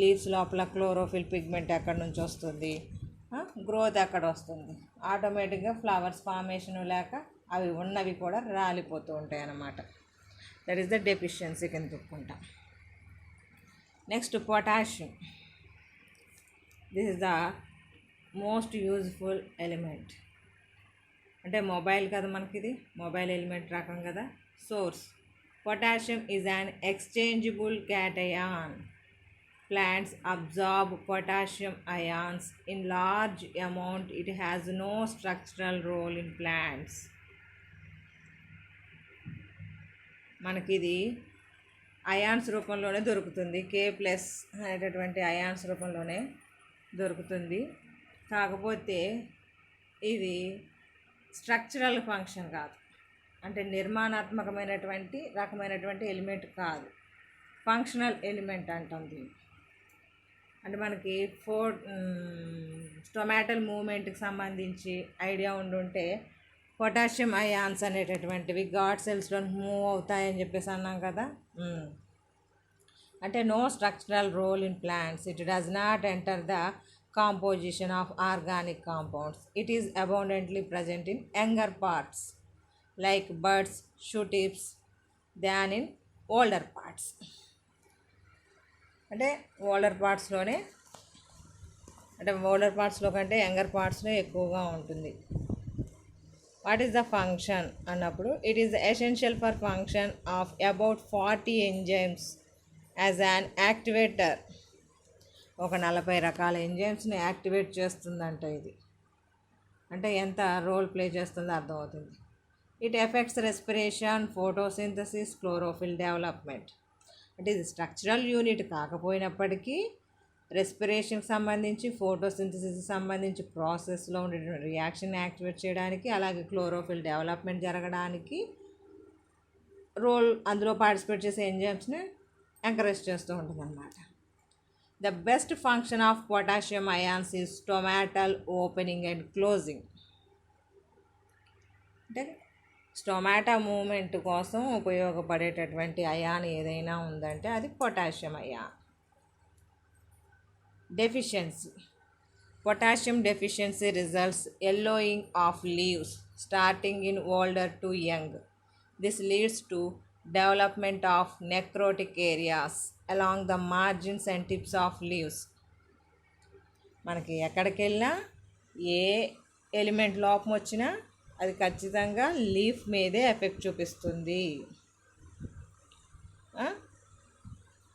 లీవ్స్ లోపల క్లోరోఫిల్ పిగ్మెంట్ ఎక్కడి నుంచి వస్తుంది, గ్రోత్ ఎక్కడ వస్తుంది? ఆటోమేటిక్గా ఫ్లవర్స్ ఫార్మేషన్ లేక అవి ఉన్నవి కూడా రాలిపోతూ ఉంటాయి అన్నమాట. దట్ ఈస్ ద డెఫిషియన్సీ కింద చెప్పుకుంటాం. Next potassium. This is the most useful element. అంటే మొబైల్ కదా మనకి, ఇది మొబైల్ ఎలిమెంట్ రకం కదా. Source potassium is an exchangeable cation. Plants absorb potassium ions in large amount. It has no structural role in plants. మనకి ఇది అయాన్స్ రూపంలోనే దొరుకుతుంది, K+ అనేటటువంటి అయాన్స్ రూపంలోనే దొరుకుతుంది. కాకపోతే ఇది స్ట్రక్చరల్ ఫంక్షన్ కాదు, అంటే నిర్మాణాత్మకమైనటువంటి రకమైనటువంటి ఎలిమెంట్ కాదు, ఫంక్షనల్ ఎలిమెంట్ అంటాం దీన్ని. అంటే మనకి స్టొమాటల్ మూవ్మెంట్కి సంబంధించి ఐడియా ఉండుంటే పొటాషియం అయాన్స్ అనేటటువంటివి గాడ్ సెల్స్లో మూవ్ అవుతాయని చెప్పేసి అన్నాం కదా. అంటే no structural role in plants, it does not enter the composition of organic compounds. It is abundantly present in younger parts like buds, shoot tips than in older parts. అంటే ఓల్డర్ పార్ట్స్లో కంటే యంగర్ పార్ట్స్లో ఎక్కువగా ఉంటుంది. వాట్ ఈస్ ద ఫంక్షన్ అన్నప్పుడు it is essential for function of about 40 enzymes as an activator. ఒక 40 రకాల ఎంజైమ్స్ని యాక్టివేట్ చేస్తుందంట ఇది. అంటే ఎంత రోల్ ప్లే చేస్తుందో అర్థమవుతుంది. It effects respiration, photosynthesis, chlorophyll development. అంటే ఇది స్ట్రక్చరల్ యూనిట్ కాకపోయినప్పటికీ రెస్పిరేషన్కి సంబంధించి, ఫోటోసింథసిస్కి సంబంధించి ప్రాసెస్లో ఉండే రియాక్షన్ యాక్టివేట్ చేయడానికి, అలాగే క్లోరోఫిల్ డెవలప్మెంట్ జరగడానికి అందులో పార్టిసిపేట్ చేసే ఎంజైమ్స్ని ఎంకరేజ్ చేస్తూ ఉంటుంది అన్నమాట. The best function of potassium ions is stomatal opening and closing. అంటే స్టొమాటా మూమెంట్ కోసం ఉపయోగపడేటటువంటి అయాన్ ఏదైనా ఉందంటే అది potassium ion. Deficiency. Potassium deficiency results yellowing of leaves starting in older to young. This leads to development of necrotic areas along the margins and tips of leaves. మనకి ఎక్కడికి వెళ్ళినా ఏ ఎలిమెంట్ లోపం వచ్చినా అది ఖచ్చితంగా లీఫ్ మీదే ఎఫెక్ట్ చూపిస్తుంది.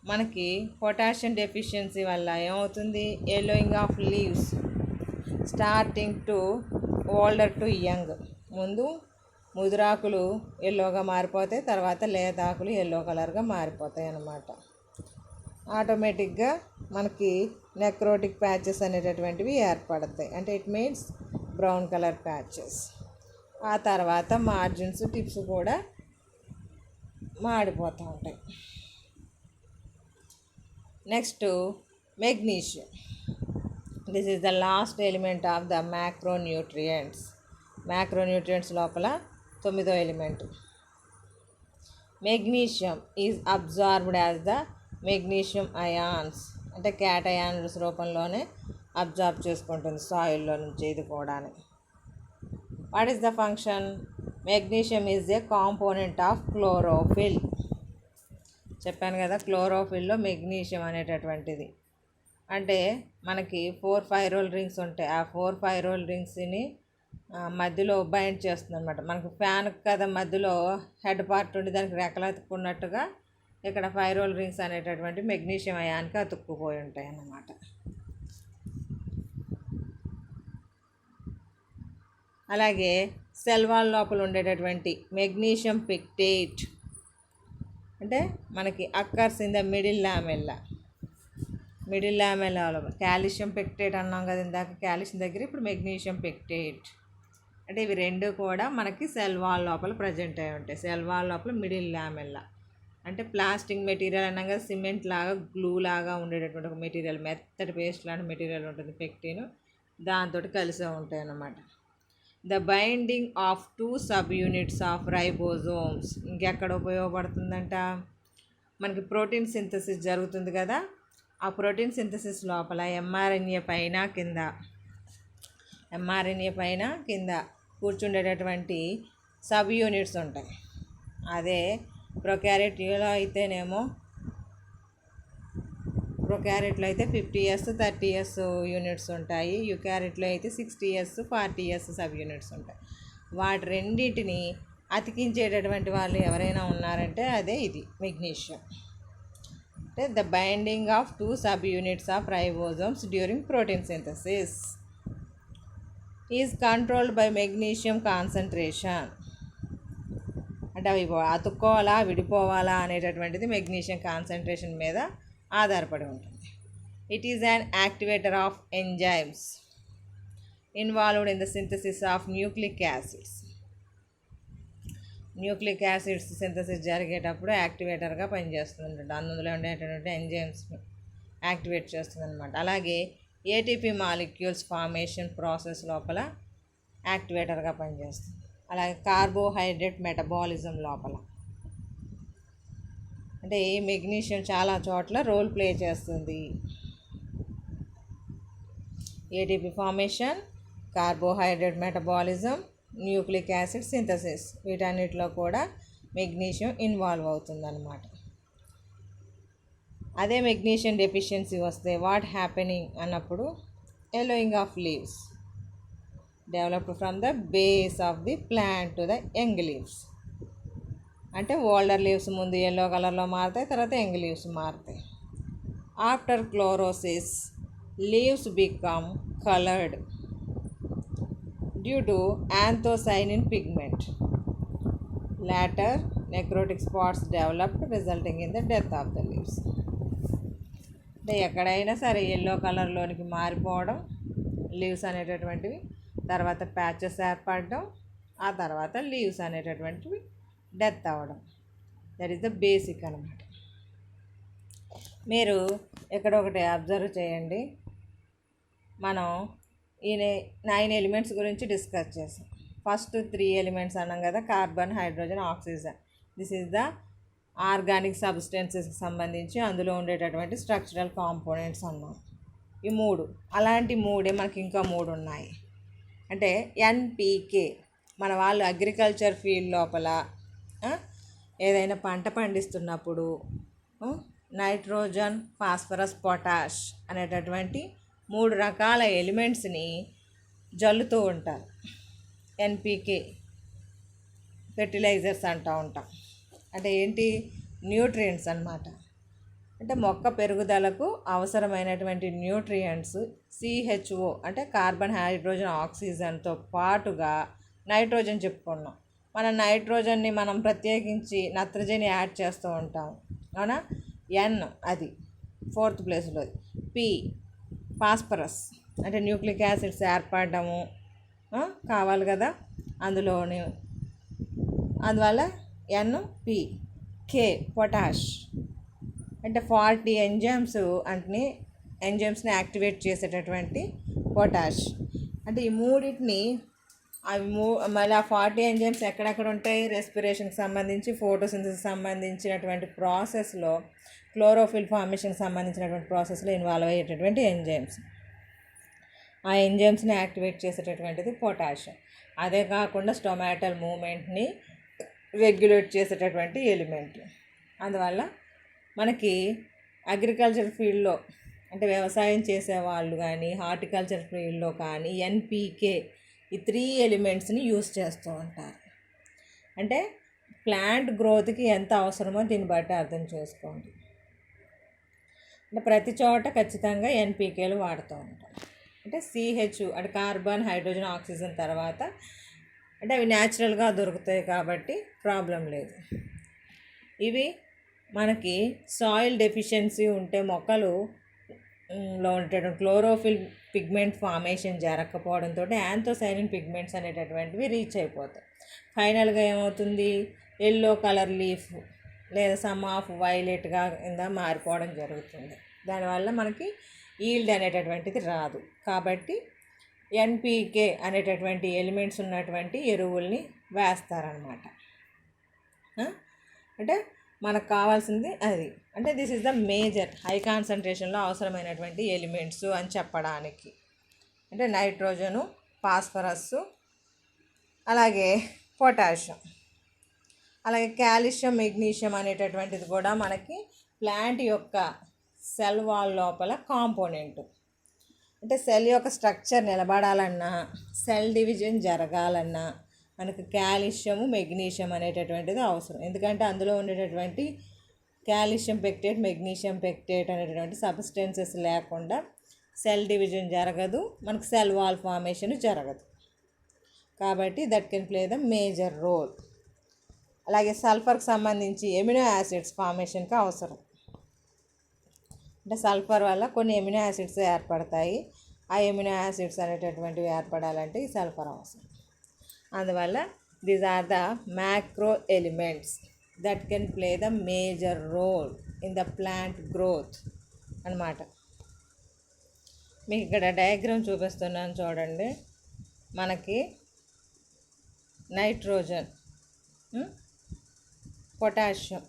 మనకి పొటాషియం డెఫిషియన్సీ వల్ల ఏమవుతుంది? yellowing of leaves starting to older to young. ముందు ముదురాకులు ఎల్లోగా మారిపోతాయి, తర్వాత లేతాకులు ఎల్లో కలర్గా మారిపోతాయి అన్నమాట. ఆటోమేటిక్గా మనకి నెక్రోటిక్ ప్యాచెస్ అనేటటువంటివి ఏర్పడతాయి. అంటే it means brown colour patches. ఆ తర్వాత మార్జిన్స్, టిప్స్ కూడా మాడిపోతూ ఉంటాయి. Next magnesium. This is the last element of the macronutrients. Macronutrients లోపల 9వ element. Magnesium is absorbed as the magnesium ions. అంటే క్యాటయాన్స్ రూపంలోనే అబ్జార్బ్ చేసుకుంటుంది సాయిల్లో నుంచి ఇది కూడా. What is the function? Magnesium is a component of chlorophyll. చెప్పాను కదా, క్లోరోఫిల్లో మెగ్నీషియం అనేటటువంటిది. అంటే మనకి 4 పైరోల్ రింగ్స్ ఉంటాయి. ఆ 4 పైరోల్ రింగ్స్ని మధ్యలో బైండ్ చేస్తుంది అనమాట. మనకు ఫ్యాన్ కదా మధ్యలో హెడ్ పార్ట్ ఉండి దానికి రెక్కలు అతుక్కున్నట్టుగా ఇక్కడ పైరోల్ రింగ్స్ అనేటటువంటి మెగ్నీషియం అయాన్కి అతుక్కుపోయి ఉంటాయి అన్నమాట. అలాగే సెల్ వాల్ లోపల ఉండేటటువంటి మెగ్నీషియం పిక్టేట్ అంటే మనకి occurs in the middle lamella. Middle లామెల్లాలో కాల్షియం పెక్టేట్ అన్నాం కదా ఇందాక కాల్షియం దగ్గర, ఇప్పుడు మెగ్నీషియం పెక్టేట్. అంటే ఇవి రెండు కూడా మనకి సెల్ వాల్ లోపల ప్రజెంట్ అయి ఉంటాయి. సెల్ వాల్ లోపల మిడిల్ లామెల్లా అంటే ప్లాస్టిక్ మెటీరియల్ అన్నాం కదా, సిమెంట్ లాగా గ్లూ లాగా ఉండేటటువంటి ఒక మెటీరియల్, మెత్తటి పేస్ట్ లాంటి మెటీరియల్ ఉంటుంది పెక్టిన్, దాంతో కలిసే ఉంటాయి అన్నమాట. The binding of 2 sub units of ribosomes. ఇంకెక్కడ ఉపయోగపడుతుందంట? మనకి ప్రోటీన్ సింథసిస్ జరుగుతుంది కదా, ఆ ప్రోటీన్ సింథసిస్ లోపల ఎంఆర్ఎన్ఏ పైన కింద కూర్చుండేటటువంటి సబ్ యూనిట్స్ ఉంటాయి. అదే ప్రొకారియోట్లో అయితే 50s 30s యూనిట్స్ ఉంటాయి. యూకారియోట్లో అయితే 60s 40s సబ్ యూనిట్స్ ఉంటాయి. వాటి రెండింటిని అతికించేటటువంటి వాళ్ళు ఎవరైనా ఉన్నారంటే అదే ఇది మెగ్నీషియం. అంటే the binding of 2 sub units of ribosomes during protein synthesis is controlled by magnesium concentration. అంటే అవి అతుక్కోవాలా విడిపోవాలా అనేటటువంటిది మెగ్నీషియం కాన్సన్ట్రేషన్ మీద ఆధారపడి ఉంటుంది. It is an activator of enzymes involved in the synthesis of nucleic acids. Nucleic acids synthesis జరిగేటప్పుడు యాక్టివేటర్గా పనిచేస్తుంది. అందులో ఉండేటటువంటి ఎంజైమ్స్ని యాక్టివేట్ చేస్తుంది అనమాట. అలాగే ఏటీపీ మాలిక్యూల్స్ ఫార్మేషన్ ప్రాసెస్ లోపల యాక్టివేటర్గా పనిచేస్తుంది. అలాగే కార్బోహైడ్రేట్ మెటబాలిజం లోపల. అంటే మెగ్నీషియం చాలా చోట్ల రోల్ ప్లే చేస్తుంది. ATP formation, carbohydrate metabolism, nucleic acid synthesis, వీటన్నిటిలో కూడా మెగ్నీషియం ఇన్వాల్వ్ అవుతుందన్నమాట. అదే మెగ్నీషియం డెఫిషియన్సీ వస్తే వాట్ హ్యాపెనింగ్ అన్నప్పుడు yellowing of leaves developed from the base of the plant to the young leaves. అంటే ఓల్డర్ లీవ్స్ ముందు ఎల్లో కలర్లో మారుతాయి, తర్వాత యంగ్ లీవ్స్ మారుతాయి. After chlorosis leaves become coloured due to anthocyanin pigment. later necrotic spots developed resulting in the death of the leaves. అంటే ఎక్కడైనా సరే ఎల్లో కలర్లోనికి మారిపోవడం లీవ్స్ అనేటటువంటివి, తర్వాత ప్యాచెస్ ఏర్పడడం, ఆ తర్వాత లీవ్స్ అనేటటువంటివి డెత్ అవ్వడం. దట్ ఈస్ ద బేసిక్ అనమాట. మీరు ఇక్కడ ఒకటి అబ్జర్వ్ చేయండి. మనం ఈ 9 ఎలిమెంట్స్ గురించి డిస్కస్ చేసాం. ఫస్ట్ 3 ఎలిమెంట్స్ అన్నాం కదా, carbon, hydrogen, oxygen. This is the organic సబ్స్టెన్సెస్కి సంబంధించి అందులో ఉండేటటువంటి స్ట్రక్చరల్ కాంపోనెంట్స్ అన్నాం. ఈ 3 అలాంటి 3 మనకి ఇంకా 3 ఉన్నాయి. అంటే ఎన్పీకే మన వాళ్ళు అగ్రికల్చర్ ఫీల్డ్ లోపల ఏదైనా పంట పండిస్తున్నప్పుడు నైట్రోజన్, ఫాస్ఫరస్, పొటాష్ అనేటటువంటి 3 రకాల ఎలిమెంట్స్ని జల్లుతూ ఉంటారు. ఎన్పీకే ఫెర్టిలైజర్స్ అంటూ ఉంటాం. అంటే ఏంటి? న్యూట్రియంట్స్ అన్నమాట. అంటే మొక్క పెరుగుదలకు అవసరమైనటువంటి న్యూట్రియంట్స్ సిహెచ్ఓ అంటే కార్బన్, హైడ్రోజన్, ఆక్సిజన్తో పాటుగా నైట్రోజన్ చెప్పుకున్నాం. మన నైట్రోజన్ని మనం ప్రత్యేకించి నత్రజని యాడ్ చేస్తూ ఉంటాం, అవునా? ఎన్ అది 4th ప్లేస్లో. పి ఫాస్ఫరస్ అంటే న్యూక్లిక్ యాసిడ్స్ ఏర్పడము కావాలి కదా అందులోని, అందువల్ల ఎన్పి. కే పొటాష్ అంటే 40 ఎంజైమ్స్ని యాక్టివేట్ చేసేటటువంటి పొటాష్. అంటే ఈ మూడింటిని అవి మళ్ళీ ఆ 40 ఎంజైమ్స్ ఎక్కడెక్కడ ఉంటాయి? రెస్పిరేషన్కి సంబంధించి, ఫోటోసింథసిస్కి సంబంధించినటువంటి ప్రాసెస్లో, క్లోరోఫిల్ ఫార్మేషన్కి సంబంధించినటువంటి ప్రాసెస్లో ఇన్వాల్వ్ అయ్యేటటువంటి ఎంజైమ్స్. ఆ ఎంజైమ్స్ని యాక్టివేట్ చేసేటటువంటిది పొటాషియం. అదే కాకుండా స్టొమాటల్ మూమెంట్ని రెగ్యులేట్ చేసేటటువంటి ఎలిమెంట్. అందువల్ల మనకి అగ్రికల్చర్ ఫీల్డ్లో అంటే వ్యవసాయం చేసేవాళ్ళు కానీ, హార్టికల్చర్ ఫీల్డ్లో కానీ ఎన్పీకే ఈ 3 ఎలిమెంట్స్ని యూస్ చేస్తూ ఉంటారు. అంటే ప్లాంట్ గ్రోత్కి ఎంత అవసరమో దీన్ని బట్టి అర్థం చేసుకోండి. అంటే ప్రతి చోట ఖచ్చితంగా ఎన్పీకేలు వాడుతూ ఉంటాం. అంటే సిహెచ్ అంటే కార్బన్, హైడ్రోజన్, ఆక్సిజన్ తర్వాత అంటే అవి న్యాచురల్గా దొరుకుతాయి కాబట్టి ప్రాబ్లం లేదు. ఇవి మనకి సాయిల్ డెఫిషియన్సీ ఉంటే మొక్కలు లో ఉండేటటువంటి chlorophyll pigment formation జరగకపోవడంతో anthocyanin pigments అనేటటువంటివి రీచ్ అయిపోతాయి. ఫైనల్గా ఏమవుతుంది? ఎల్లో కలర్ లీఫ్ లేదా సమ్ ఆఫ్ వైలెట్గా కింద మారిపోవడం జరుగుతుంది. దానివల్ల మనకి ఈల్డ్ అనేటటువంటిది రాదు. కాబట్టి ఎన్పీకే అనేటటువంటి ఎలిమెంట్స్ ఉన్నటువంటి ఎరువుల్ని వేస్తారనమాట. అంటే మనకు కావాల్సింది అది. అంటే this is the major high కాన్సన్ట్రేషన్లో అవసరమైనటువంటి ఎలిమెంట్స్ అని చెప్పడానికి. అంటే నైట్రోజను, ఫాస్ఫరస్, అలాగే పొటాషియం, అలాగే కాల్షియం, మెగ్నీషియం అనేటటువంటిది కూడా మనకి ప్లాంట్ యొక్క సెల్ వాల్ లోపల కాంపోనెంట్. అంటే సెల్ యొక్క స్ట్రక్చర్ నిలబడాలన్నా, సెల్ డివిజన్ జరగాలన్నా మనకు కాల్షియము, మెగ్నీషియం అనేటటువంటిది అవసరం. ఎందుకంటే అందులో ఉండేటటువంటి కాల్షియం పెక్టేట్, మెగ్నీషియం పెక్టేట్ అనేటటువంటి సబ్స్టెన్సెస్ లేకుండా సెల్ డివిజన్ జరగదు, మనకు సెల్ వాల్ ఫార్మేషన్ జరగదు. కాబట్టి that can play the major role. అలాగే సల్ఫర్కి సంబంధించి ఎమినో యాసిడ్స్ ఫార్మేషన్కి అవసరం. అంటే సల్ఫర్ వల్ల కొన్ని ఎమినో యాసిడ్స్ ఏర్పడతాయి. ఆ ఎమినో యాసిడ్స్ అనేటటువంటివి ఏర్పడాలంటే ఈ సల్ఫర్ అవసరం. అందువల్ల these are the macro elements that can play the major role in the plant growth అన్నమాట. మీకు ఇక్కడ డయాగ్రామ్ చూపిస్తున్నాను చూడండి. మనకి నైట్రోజన్, పొటాషియం,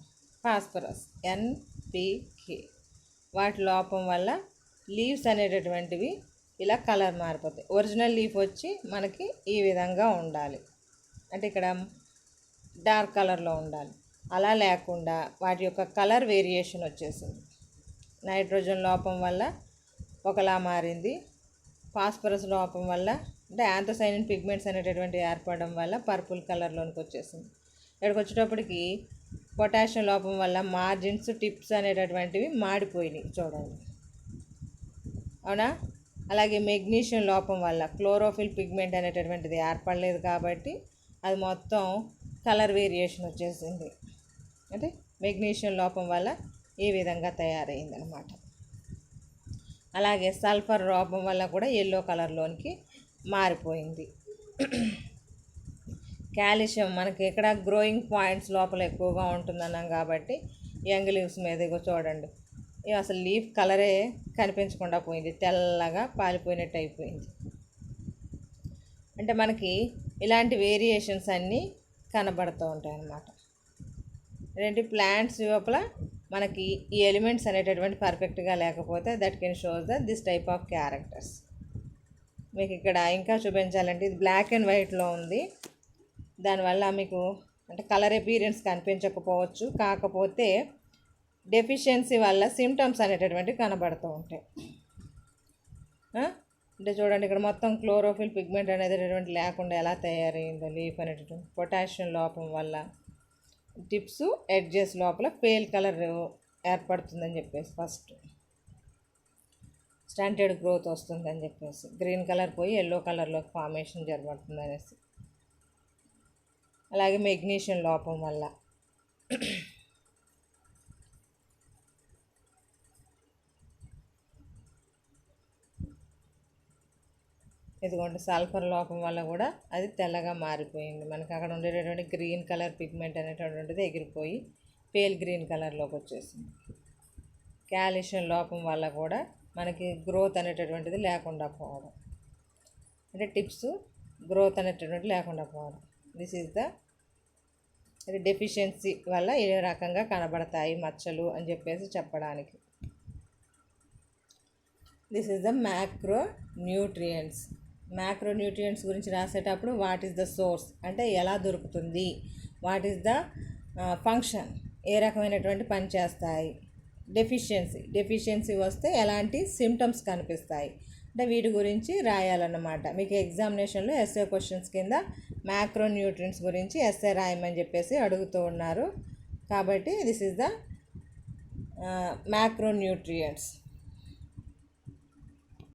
ఫాస్ఫరస్, ఎన్పికే వాటి లోపం వల్ల లీవ్స్ అనేటటువంటివి ఇలా కలర్ మారిపోతాయి. ఒరిజినల్ లీఫ్ వచ్చి మనకి ఈ విధంగా ఉండాలి, అంటే ఇక్కడ డార్క్ కలర్లో ఉండాలి. అలా లేకుండా వాటి యొక్క కలర్ వేరియేషన్ వచ్చేసింది. నైట్రోజన్ లోపం వల్ల ఒకలా మారింది, ఫాస్ఫరస్ లోపం వల్ల అంటే యాంథోసైనిన్ పిగ్మెంట్స్ అనేటటువంటి ఏర్పడడం వల్ల పర్పుల్ కలర్లోనికి వచ్చేసింది. ఇక్కడికి వచ్చేటప్పటికి పొటాషియం లోపం వల్ల మార్జిన్స్, టిప్స్ అనేటటువంటివి మాడిపోయినాయి చూడండి, అవునా. అలాగే మెగ్నీషియం లోపం వల్ల క్లోరోఫిల్ పిగ్మెంట్ అనేటటువంటిది ఏర్పడలేదు కాబట్టి అది మొత్తం కలర్ వేరియేషన్ వచ్చేసింది. అంటే మెగ్నీషియం లోపం వల్ల ఈ విధంగా తయారైంది అన్నమాట. అలాగే సల్ఫర్ లోపం వల్ల కూడా ఎల్లో కలర్లోనికి మారిపోయింది. కాల్షియం మనకి ఇక్కడ గ్రోయింగ్ పాయింట్స్ లోపల ఎక్కువగా ఉంటుందన్నాం కాబట్టి యంగ్ లీవ్స్ మీద ఇగో చూడండి, ఇవి అసలు లీఫ్ కలరే కనిపించకుండా పోయింది, తెల్లగా పాలిపోయినట్టు అయిపోయింది. అంటే మనకి ఇలాంటి వేరియేషన్స్ అన్నీ కనబడుతూ ఉంటాయి అన్నమాట. ఏంటి ప్లాంట్స్ లోపల మనకి ఈ ఎలిమెంట్స్ అనేటటువంటి పర్ఫెక్ట్గా లేకపోతే that can shows this type of characters. మీకు ఇక్కడ ఇంకా చూపించాలంటే ఇది బ్లాక్ అండ్ వైట్లో ఉంది, దానివల్ల మీకు అంటే కలర్ అపీరెన్స్ కనిపించకపోవచ్చు, కాకపోతే డెఫిషియన్సీ వల్ల సిమ్టమ్స్ అనేటటువంటివి కనబడుతూ ఉంటాయి. అంటే చూడండి ఇక్కడ మొత్తం క్లోరోఫిల్ పిగ్మెంట్ అనేటటువంటి లేకుండా ఎలా తయారైందో లీఫ్ అనేటటువంటి, పొటాషియం లోపం వల్ల టిప్స్ ఎడ్జెస్ లోపల పేల్ కలర్ ఏర్పడుతుందని చెప్పేసి, ఫస్ట్ స్టాండర్డ్ గ్రోత్ వస్తుందని చెప్పేసి, గ్రీన్ కలర్ పోయి ఎల్లో కలర్లో ఫార్మేషన్ జరుగుతుంది అనేసి. అలాగే మెగ్నీషియం లోపం వల్ల ఇదిగోండి సల్ఫర్ లోపం వల్ల కూడా అది తెల్లగా మారిపోయింది. మనకి అక్కడ ఉండేటటువంటి గ్రీన్ కలర్ పిగ్మెంట్ అనేటటువంటిది ఎగిరిపోయి పేల్ గ్రీన్ కలర్లోకి వచ్చేసింది. కాల్షియం లోపం వల్ల కూడా మనకి గ్రోత్ అనేటటువంటిది లేకుండా పోవడం, అంటే టిప్స్ గ్రోత్ అనేటటువంటి లేకుండా పోవడం. దిస్ ఈజ్ ద డెఫిషియన్సీ వల్ల ఏ రకంగా కనబడతాయి మచ్చలు అని చెప్పేసి చెప్పడానికి. This is the macronutrients. Macronutrients గురించి రాసేటప్పుడు వాట్ ఈస్ ద సోర్స్ అంటే ఎలా దొరుకుతుంది, వాట్ ఈస్ ద ఫంక్షన్ ఏ రకమైనటువంటి పని చేస్తాయి, డెఫిషియన్సీ వస్తే ఎలాంటి సిమ్టమ్స్ కనిపిస్తాయి అంటే వీటి గురించి రాయాలన్నమాట. మీకు ఎగ్జామినేషన్లో ఎస్ఏ క్వశ్చన్స్ కింద మ్యాక్రోన్యూట్రియంట్స్ గురించి ఎస్ఏ రాయమని చెప్పేసి అడుగుతూ ఉన్నారు. కాబట్టి దిస్ ఈజ్ ద మ్యాక్రోన్యూట్రియంట్స్.